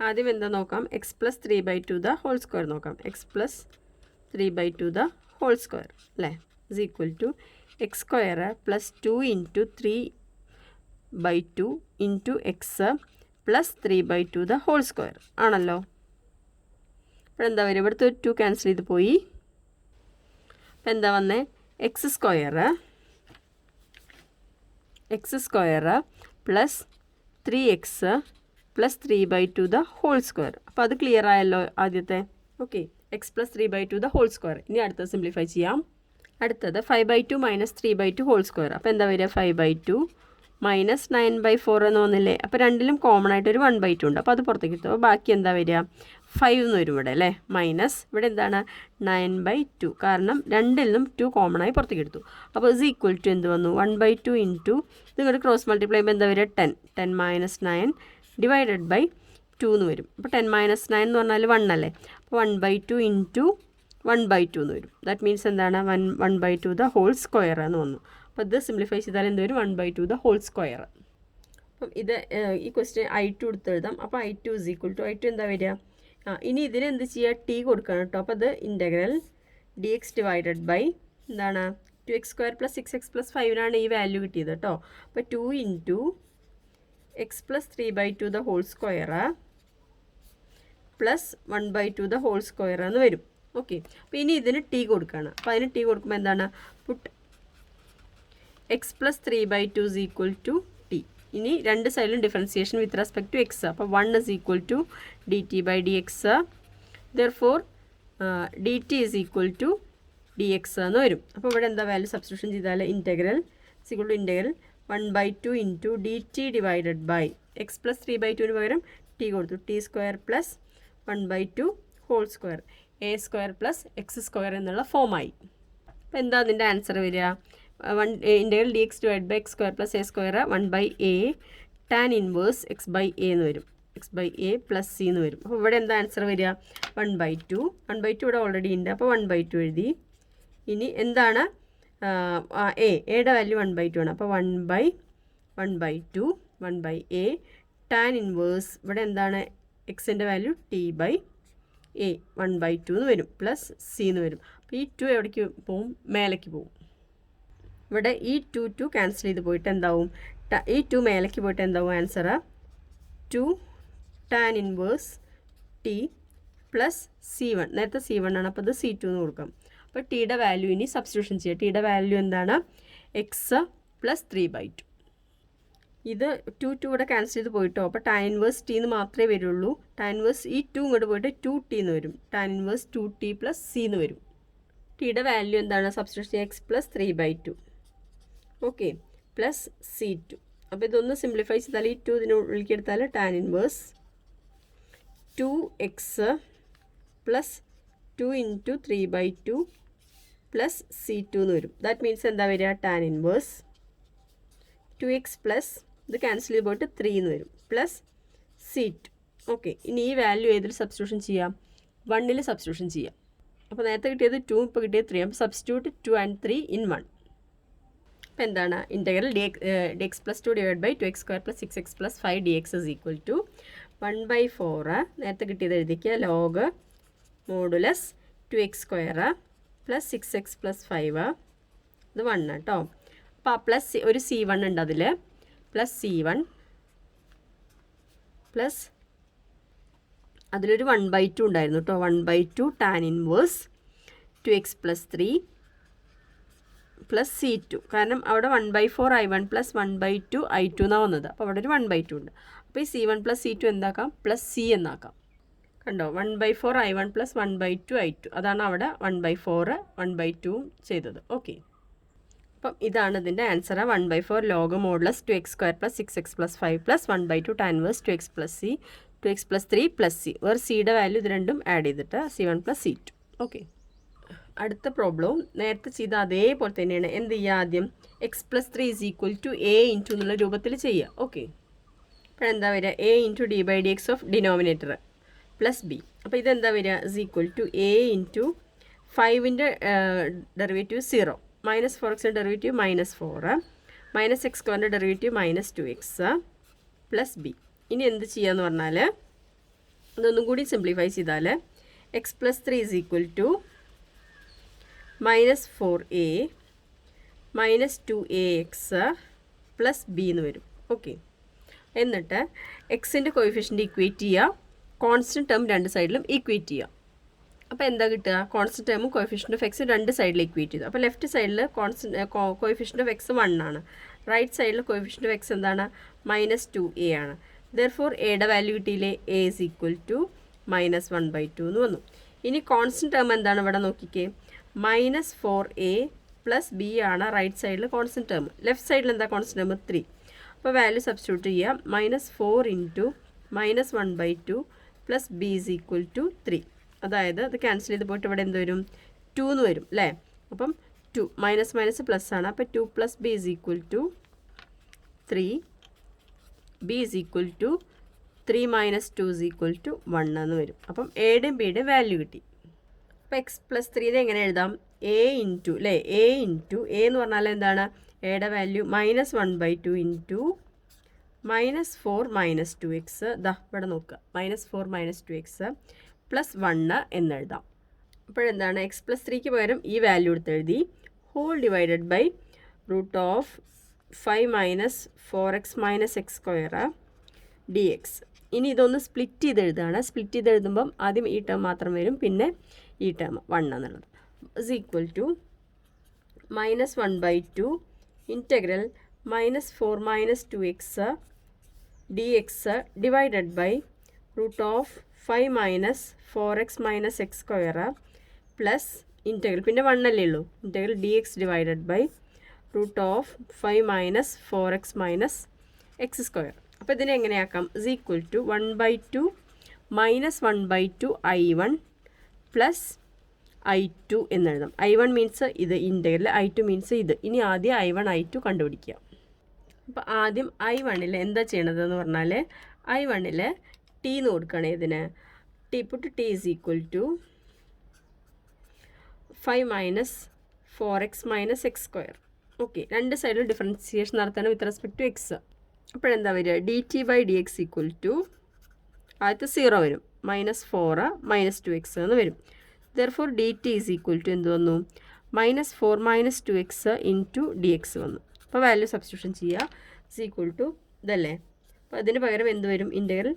ആദ്യം എന്താ നോക്കാം? X plus 3/2 the whole square നോക്കാം. X plus 3/2 the whole square അല്ലേ? Is equal to x square plus 2 into 3/2 into x plus 3/2 the whole square ആണല്ലോ. അപ്പോൾ എന്താ വരിക? ഇവിടുത്തെ 2 ക്യാൻസൽ ചെയ്ത് പോയി. അപ്പോൾ എന്താ വന്നേ? X square plus 3x plus 3/2 the whole square. അപ്പോൾ അത് ക്ലിയർ ആയല്ലോ ആദ്യത്തെ. Okay, x plus 3/2 the whole square. ഇനി അടുത്തത് സിംപ്ലിഫൈ ചെയ്യാം. അടുത്തത് 5/2 മൈനസ് 3/2 ഹോൾ സ്ക്വയർ. അപ്പോൾ എന്താ വരിക? 5/2 മൈനസ് 9/4 എന്ന് തോന്നില്ലേ? അപ്പോൾ രണ്ടിലും കോമൺ ആയിട്ടൊരു 1/2 ഉണ്ട്. അപ്പോൾ അത് പുറത്തേക്ക് എടുത്തു. അപ്പോൾ ബാക്കി എന്താ വരിക? 5 എന്ന് വരും ഇവിടെ അല്ലേ? മൈനസ് ഇവിടെ എന്താണ്? 9/2. കാരണം രണ്ടിലും 2 കോമൺ ആയി പുറത്തേക്ക് എടുത്തു. അപ്പോൾ ഇസ് ഈക്വൽ ടു എന്ത് വന്നു? 1/2 ഇൻറ്റു ഇത് ഇങ്ങോട്ട് ക്രോസ് മൾട്ടിപ്ലൈ ചെയ്യുമ്പോൾ എന്താ വരിക? 10 മൈനസ് 9 ഡിവൈഡഡ് ബൈ 2 എന്ന് വരും. അപ്പോൾ 10 മൈനസ് 9 എന്ന് പറഞ്ഞാൽ 1 അല്ലേ? അപ്പോൾ 1/2 ഇൻറ്റു 1/2 എന്ന് വരും. ദാറ്റ് മീൻസ് എന്താണ്? 1/2 ദ ഹോൾ സ്ക്വയർ എന്ന് വന്നു. അപ്പോൾ ഇത് സിംപ്ലിഫൈ ചെയ്താൽ എന്ത് വരും? 1/2 ദ ഹോൾ സ്ക്വയർ. അപ്പം ഇത് ഈ ക്വസ്റ്റ്യൻ I2 എടുത്ത് എഴുതാം. അപ്പോൾ I2 is equal to I2 എന്താ വരിക? ഇനി ഇതിന് എന്ത് ചെയ്യുക? ടി കൊടുക്കണം കേട്ടോ. അപ്പോൾ അത് ഇൻറ്റഗ്രൽ dx ഡിവൈഡഡ് ബൈ എന്താണ്? 2x square plus 6x plus 5നാണ് ഈ വാല്യൂ കിട്ടിയത് കേട്ടോ. അപ്പോൾ 2 into x plus 3/2 the whole square plus 1/2 the whole square എന്ന് വരും. ഓക്കെ, അപ്പോൾ ഇനി ഇതിന് ടി കൊടുക്കുകയാണ്. അപ്പോൾ അതിന് ടി കൊടുക്കുമ്പോൾ എന്താണ്? Put x plus 3/2 is equal to t. ഇനി രണ്ട് സൈഡിലും differentiation with respect to x. അപ്പോൾ 1 is equal to d t by d x. Therefore d t is equal to d x എന്ന് വരും. അപ്പോൾ ഇവിടെ എന്താ വാല്യൂ സബ്സ്റ്റിറ്റ്യൂഷൻ ചെയ്താൽ integral equal to integral 1/2 into d t divided by x plus 3/2ന് പകരം ടി കൊടുത്തു. T square plus 1/2 whole square a square plus x square എന്നുള്ള ഫോമായി. അപ്പോൾ എന്താ അതിൻ്റെ ആൻസർ വരിക? Integral d x divide by x square plus a square 1/a tan inverse x by a എന്ന് വരും. X by a plus c എന്ന് വരും. അപ്പോൾ ഇവിടെ എന്താ ആൻസർ വരിക? 1/2 ഇവിടെ ഓൾറെഡി ഉണ്ട്. അപ്പോൾ 1/2 എഴുതി. ഇനി എന്താണ് എയുടെ വാല്യൂ 1/2 ആണ്. അപ്പോൾ 1/2 ടാൻ ഇൻവേഴ്സ് ഇവിടെ എന്താണ്? എക്സിൻ്റെ വാല്യൂ ടി ബൈ എ 1/2 എന്ന് വരും പ്ലസ് സി എന്ന് വരും. അപ്പോൾ ഈ 2 എവിടേക്ക് പോവും? മേലേക്ക് പോവും. ഇവിടെ ഈ 2 ക്യാൻസൽ ചെയ്ത് പോയിട്ട് എന്താവും? ഈ 2 മേലേക്ക് പോയിട്ട് എന്താവും answer? 2 tan inverse T plus C1. നേരത്തെ C1 ആണ്. അപ്പോൾ ഇത് C2 എന്ന് കൊടുക്കാം. അപ്പോൾ ടിയുടെ വാല്യൂ ഇനി സബ്സ്റ്റിറ്റ്യൂഷൻ ചെയ്യുക. ടിയുടെ വാല്യൂ എന്താണ്? X plus 3/2. ഇത് 2 ഇവിടെ ക്യാൻസൽ ചെയ്ത് പോയിട്ടോ. അപ്പോൾ ടാൻ ഇൻവേഴ്സ് ടി എന്ന് മാത്രമേ വരുള്ളൂ. ടാൻ ഇൻവേഴ്സ് ഈ 2 ഇങ്ങോട്ട് പോയിട്ട് 2t എന്ന് വരും. Tan inverse 2t plus c എന്ന് വരും. ടിയുടെ വാല്യൂ എന്താണ്? Substitution X plus 3/2. Okay, plus C2. അപ്പോൾ ഇതൊന്ന് സിംപ്ലിഫൈ ചെയ്താൽ ഈ 2 ഇതിനുള്ളിലേക്ക് എടുത്താൽ tan inverse 2x plus 2 into 3/2 plus C2 എന്ന് വരും. ദാറ്റ് മീൻസ് എന്താ വരിക? ടാൻ ഇൻവേഴ്സ് 2x പ്ലസ് ഇത് ക്യാൻസൽ ചെയ്ത് പോയിട്ട് 3 എന്ന് വരും പ്ലസ് C2. ഓക്കെ, ഇനി ഈ വാല്യൂ ഏതിൽ സബ്സ്റ്റിറ്റ്യൂഷൻ ചെയ്യാം? 1ൽ സബ്സ്റ്റിറ്റ്യൂഷൻ ചെയ്യാം. അപ്പോൾ നേരത്തെ കിട്ടിയത് 2, ഇപ്പോൾ കിട്ടിയത് 3. അപ്പോൾ സബ്സ്റ്റിറ്റ്യൂട്ട് 2 and 3 in 1. അപ്പോൾ എന്താണ്? Integral dx plus 2 divided by 2x square plus 6x plus 5 dx is equal to 1/4. നേരത്തെ കിട്ടിയത് എഴുതിക്കുക. Log modulus 2x square plus 6x plus 5 ഇത് 1 കേട്ടോ. അപ്പോൾ ആ പ്ലസ് ഒരു C1 ഉണ്ട് അതിൽ, പ്ലസ് C1 പ്ലസ് അതിലൊരു 1/2 ഉണ്ടായിരുന്നു കേട്ടോ. 1/2 tan inverse 2x plus 3 plus C2. കാരണം അവിടെ 1/4 I1 പ്ലസ് 1/2 I2 എന്നാണ് വന്നത്. അപ്പോൾ അവിടെ ഒരു 1/2 ഉണ്ട്. അപ്പോൾ ഈ C1 പ്ലസ് C2 എന്താക്കാം? പ്ലസ് C എന്നാക്കാം. കണ്ടോ? 1/4 I1 പ്ലസ് 1/2 I2. അതാണ് അവിടെ 1/4 1/2 ചെയ്തത്. ഓക്കെ, അപ്പം ഇതാണ് ഇതിൻ്റെ answer. 1/4 log modulus 2x square plus 6x plus 5 plus 1/2 tan inverse 2x plus C 2x plus 3 plus C. വേറെ സിയുടെ വാല്യൂ ഇത് രണ്ടും ആഡ് ചെയ്തിട്ട് C1 പ്ലസ് C2. ഓക്കെ, അടുത്ത പ്രോബ്ലവും നേരത്തെ ചെയ്ത അതേപോലെ തന്നെയാണ്. എന്ത് ചെയ്യുക? ആദ്യം x plus 3 is equal to a into എന്നുള്ള രൂപത്തിൽ ചെയ്യുക. ഓക്കെ, അപ്പോൾ എന്താ വരിക? a into d/dx of denominator plus b. അപ്പോൾ ഇതെന്താ വരിക? Is equal to a into 5ൻ്റെ ഡെറിവേറ്റീവ് 0 മൈനസ് 4xൻ്റെ ഡെറിവേറ്റീവ് -4 മൈനസ് x സ്ക്വയറിൻ്റെ ഡെറിവേറ്റീവ് -2x പ്ലസ് b. ഇനി എന്ത് ചെയ്യാന്ന് പറഞ്ഞാൽ ഇതൊന്നും കൂടി സിംപ്ലിഫൈ ചെയ്താൽ x plus 3 is equal to -4a minus 2ax plus b എന്ന് വരും. ഓക്കെ, എന്നിട്ട് എക്സിൻ്റെ കോയിഫിഷ്യൻ്റ് ഇക്വേറ്റ് ചെയ്യുക, കോൺസ്റ്റൻറ്റ് ടേം രണ്ട് സൈഡിലും ഇക്വേറ്റ് ചെയ്യുക. അപ്പോൾ എന്താ കിട്ടുക? കോൺസ്റ്റൻറ്റ് ടേമും കോയിഫിഷ്യൻ്റ് ഓഫ് എക്സ് രണ്ട് സൈഡിൽ ഇക്വേറ്റ് ചെയ്തു. അപ്പോൾ ലെഫ്റ്റ് സൈഡിൽ കോയിഫിഷ്യൻ്റ് ഓഫ് എക്സ് 1 ആണ്, റൈറ്റ് സൈഡിൽ കോയിഫിഷ്യൻ്റ് ഓഫ് എക്സ് എന്താണ്? -2a ആണ്. ദെർഫോർ എയുടെ വാല്യൂ കിട്ടിയില്ലേ? a is equal to -1/2 എന്ന് വന്നു. ഇനി കോൺസ്റ്റൻറ്റ് ടേം എന്താണ് ഇവിടെ നോക്കിക്കേ? -4a പ്ലസ് b ആണ് റൈറ്റ് സൈഡിൽ കോൺസ്റ്റൻറ്റ് ടേം. ലെഫ്റ്റ് സൈഡിൽ എന്താ കോൺസ്റ്റൻറ്റ് ടേം? 3. അപ്പോൾ വാല്യൂ സബ്സ്റ്റിറ്റ്യൂട്ട് ചെയ്യുക. -4 into -1/2 plus b is equal to 3. അതായത് അത് ക്യാൻസൽ ചെയ്ത് പോയിട്ട് ഇവിടെ എന്ത് വരും? 2 എന്ന് വരും അല്ലേ? അപ്പം 2 മൈനസ് മൈനസ് പ്ലസ് ആണ്. അപ്പോൾ 2 plus b is equal to 3. b is equal to 3 minus 2 is equal to 1 എന്ന് വരും. അപ്പം എയുടെയും ബിയുടെയും വാല്യൂ കിട്ടി. അപ്പോൾ എക്സ് പ്ലസ് 3 എങ്ങനെ എഴുതാം? a ഇൻറ്റു അല്ലേ? a ഇൻറ്റു a എന്ന് പറഞ്ഞാൽ എന്താണ്? എയുടെ വാല്യൂ -1/2 ഇൻറ്റു -4 - 2x. ദാ ഇവിടെ നോക്കുക, -4 - 2x പ്ലസ് 1 എന്നെഴുതാം. അപ്പോഴെന്താണ്? എക്സ് പ്ലസ് 3ക്ക് പകരം ഈ വാല്യൂ എടുത്ത് എഴുതി. Whole divided by √5 - 4x - x square dx. ഇനി ഇതൊന്ന് സ്പ്ലിറ്റ് ചെയ്ത് എഴുതുകയാണ്. സ്പ്ലിറ്റ് ചെയ്ത് എഴുതുമ്പം ആദ്യം ഈ ടേം മാത്രം വരും, പിന്നെ ഈ ടേം 1 എന്നുള്ളത് is equal to -1/2 integral -4 - 2x dx divided by √5 - 4x - x square plus integral പിന്നെ 1 അല്ലേ ഉള്ളൂ, integral dx divided by √5 - 4x - x square. അപ്പോൾ ഇതിനെ എങ്ങനെയാക്കാം? Is equal to 1/2 -1/2 I1 plus I2 എന്നെഴുതാം. I1 മീൻസ് ഇത് ഇൻറ്റഗ്രൽ, I2 മീൻസ് ഇത്. ഇനി ആദ്യം I1 I2 കണ്ടുപിടിക്കുക. അപ്പോൾ ആദ്യം I1ൽ എന്താ ചെയ്യണതെന്ന് പറഞ്ഞാൽ I1ൽ t എന്ന് കൊടുക്കുകയാണ്. ഇതിന് t is equal to 5 - 4x - x square. Okay, രണ്ട് സൈഡിലും ഡിഫറൻസിയേഷൻ നടത്താൻ വിത്ത് റെസ്പെക്ട് ടു എക്സ്. അപ്പോഴെന്താ വരിക? dt/dx ഈക്വൽ ടു ആദ്യത്തെ 0 വരും, -4 - 2x എന്ന് വരും. Therefore dt is equal to എന്ത് വന്നു? -4 - 2x ഇൻറ്റു dx വന്നു. അപ്പോൾ വാല്യൂ സബ്സ്റ്റിറ്റ്യൂഷൻ ചെയ്യുക. ഇസ് ഈക്വൽ ടു ഇതല്ലേ? അപ്പോൾ അതിന് പകരം എന്ത് വരും? ഇൻറ്റഗ്രൽ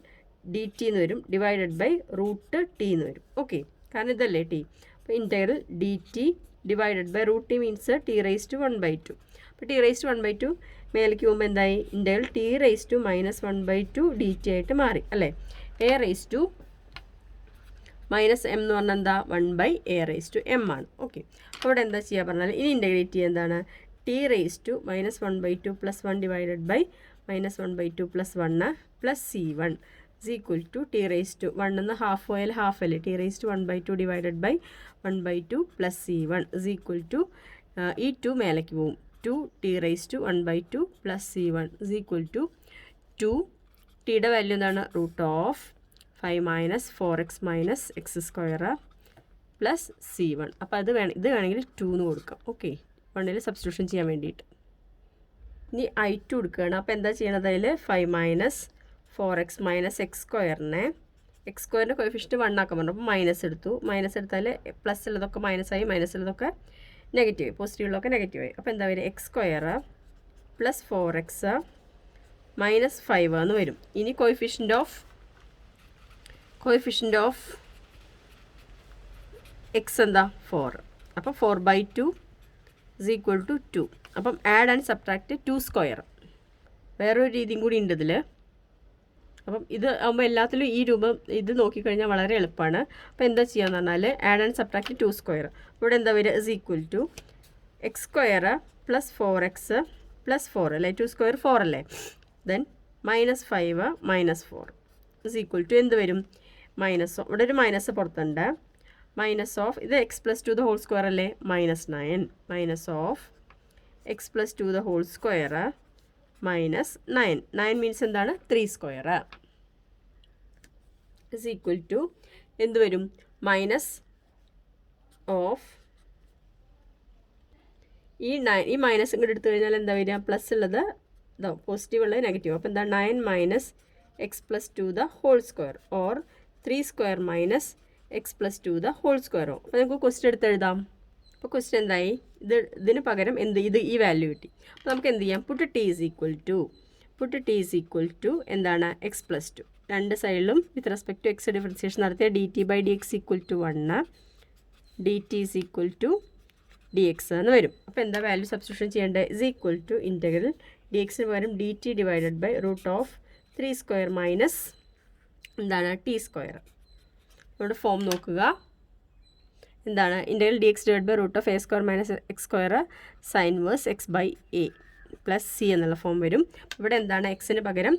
dt എന്ന് വരും ഡിവൈഡഡ് ബൈ √t എന്ന് വരും. ഓക്കെ, കാരണം ഇതല്ലേ t. അപ്പോൾ integral dt divided by √t means t⁻²1/2. അപ്പോൾ t⁻²1/2 മേലേക്ക് പോകുമ്പോൾ എന്തായി? ഇൻറ്റഗ്രൽ t⁻−1/2 dt ആയിട്ട് മാറി അല്ലേ? a⁻m എന്ന് പറഞ്ഞാൽ എന്താ? 1/a⁻m ആണ്. ഓക്കെ, അപ്പോൾ ഇവിടെ എന്താ ചെയ്യുക പറഞ്ഞാൽ ഇനി ഇൻറ്റഗ്രേറ്റ് ചെയ്യുക എന്താണ്? t⁻−1/2 + 1 divided by -1/2 + 1 + C1 is equal to t raised to 1 എന്ന് ഹാഫ് പോയാൽ ഹാഫ് അല്ലേ, t raised to 1/2 divided by 1/2 + C1 is equal to ഈ 2 മേലേക്ക് പോവും, 2t raised to 1/2 + C1 is equal to 2. ടിയുടെ വാല്യൂ എന്താണ്? √5 - 4x - x² + C1. അപ്പോൾ ഇത് വേണമെങ്കിൽ 2 എന്ന് കൊടുക്കാം. ഓക്കെ, 1ൽ സബ്സ്റ്റിറ്റ്യൂഷൻ ചെയ്യാൻ വേണ്ടിയിട്ട്. ഇനി I2 എടുക്കുകയാണ്. അപ്പോൾ എന്താ ചെയ്യണത്? അതിൽ 5 - 4x - x²നെ x² കോഎഫിഷ്യൻറ്റ് 1 ആക്കാൻ പറഞ്ഞു. അപ്പോൾ മൈനസ് എടുത്തു. മൈനസ് എടുത്താൽ പ്ലസ് ഉള്ളതൊക്കെ മൈനസായി, മൈനസ് ഉള്ളതൊക്കെ നെഗറ്റീവ്, പോസിറ്റീവുള്ളതൊക്കെ നെഗറ്റീവായി. അപ്പോൾ എന്താ വരിക? x² + 4x - 5 എന്ന് വരും. ഇനി കോഎഫിഷ്യൻറ്റ് ഓഫ് x എന്താ? 4. അപ്പം 4/2 is equal to 2. അപ്പം ആഡ് ആൻഡ് സബ്ട്രാക്റ്റ് 2². വേറൊരു രീതിയും കൂടി ഉണ്ട് ഇതിൽ. അപ്പം ഇത് ആകുമ്പോൾ എല്ലാത്തിലും ഈ രൂപം ഇത് നോക്കിക്കഴിഞ്ഞാൽ വളരെ എളുപ്പമാണ്. അപ്പോൾ എന്താ ചെയ്യാന്ന് പറഞ്ഞാൽ ആഡ് ആൻഡ് സബ്ട്രാക്റ്റ് 2². ഇവിടെ എന്താ വരിക? is equal to x² + 4x + 4 അല്ലേ, 2² 4 അല്ലേ, ദെൻ -5 - 4 is equal to എന്ത് വരും? മൈനസ്, ഇവിടെ ഒരു മൈനസ് പുറത്തുണ്ട്, മൈനസ് ഓഫ് ഇത് x + 2 the whole square അല്ലേ, -9 minus of x + 2 the whole square -9. 9 means എന്താണ്? 3² is equal to എന്ത് വരും? മൈനസ് ഓഫ് ഈ മൈനസ് ഇങ്ങോട്ട് എടുത്തു കഴിഞ്ഞാൽ എന്താ വരിക? പ്ലസ് ഉള്ളത് ഇതോ, പോസിറ്റീവ് ഉള്ളത് നെഗറ്റീവ്. അപ്പോൾ എന്താ? 9 - x + 2 the whole square or 3² - x + 2 the whole square. അപ്പോൾ നമുക്ക് ക്വസ്റ്റ്യൻ എടുത്ത് എഴുതാം. അപ്പോൾ ക്വസ്റ്റ്യൻ എന്തായി? ഇതിന് പകരം ഈ വാല്യൂ കിട്ടി. അപ്പോൾ നമുക്ക് എന്ത് ചെയ്യാം? Puttu t is equal to എന്താണ്? x + 2. രണ്ട് സൈഡിലും with respect to x differentiation നടത്തിയ dt/dx = 1, dt is equal to dx എന്ന് വരും. അപ്പോൾ എന്താ വാല്യൂ സബ്സ്റ്റിറ്റ്യൂഷൻ ചെയ്യേണ്ടത്? is equal to ഇൻ്റഗ്രൽ dxന് പകരം dt ഡിവൈഡഡ് ബൈ √3² എന്താണ്? t². നമ്മുടെ ഫോം നോക്കുക. എന്താണ്? Integral dx divide by √a² - x² sin inverse x/a + c എന്നുള്ള ഫോം വരും. ഇവിടെ എന്താണ്? എക്സിന് പകരം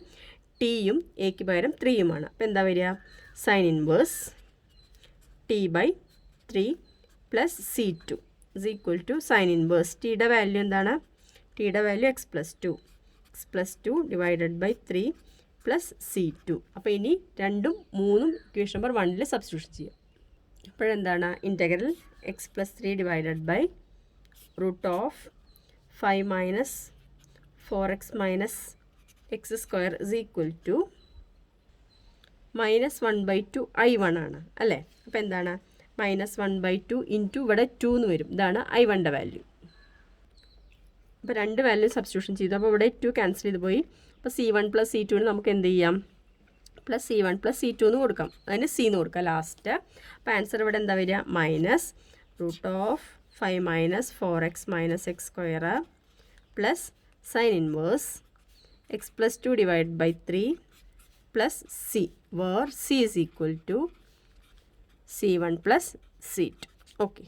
ടിയും എക്ക് പകരം 3യുമാണ്. അപ്പോൾ എന്താ വരിക? sin inverse t/3 + c2 is equal to sin inverse ടിയുടെ വാല്യൂ എന്താണ്? ടിയുടെ value x + 2 divided by 3 + c2. അപ്പോൾ ഇനി 2ഉം 3ഉം ഇക്വേഷൻ നമ്പർ 1ൽ സബ്സ്റ്റിറ്റ്യൂഷൻ ചെയ്യാം. അപ്പോഴെന്താണ്? Integral x + 3 divided by √5 - 4x - x² is equal to -1/2 I1 ആണ് അല്ലേ. അപ്പോൾ എന്താണ്? -1/2 ഇൻറ്റു ഇവിടെ 2 എന്ന് വരും. ഇതാണ് I1ൻ്റെ വാല്യൂ. അപ്പോൾ രണ്ട് വാല്യൂ സബ്സ്റ്റിറ്റ്യൂഷൻ ചെയ്തു. അപ്പോൾ ഇവിടെ 2 ക്യാൻസൽ ചെയ്ത് പോയി. അപ്പോൾ C1 + C2 നമുക്ക് എന്ത് ചെയ്യാം? +C1 + C2 എന്ന് കൊടുക്കാം. അതിന് C എന്ന് കൊടുക്കാം ലാസ്റ്റ്. അപ്പോൾ ആൻസർ ഇവിടെ എന്താ വരിക? -√5 - 4x - x² + sin inverse x + 2 divided by 3 + c, where c is equal to C1 + C2. Okay.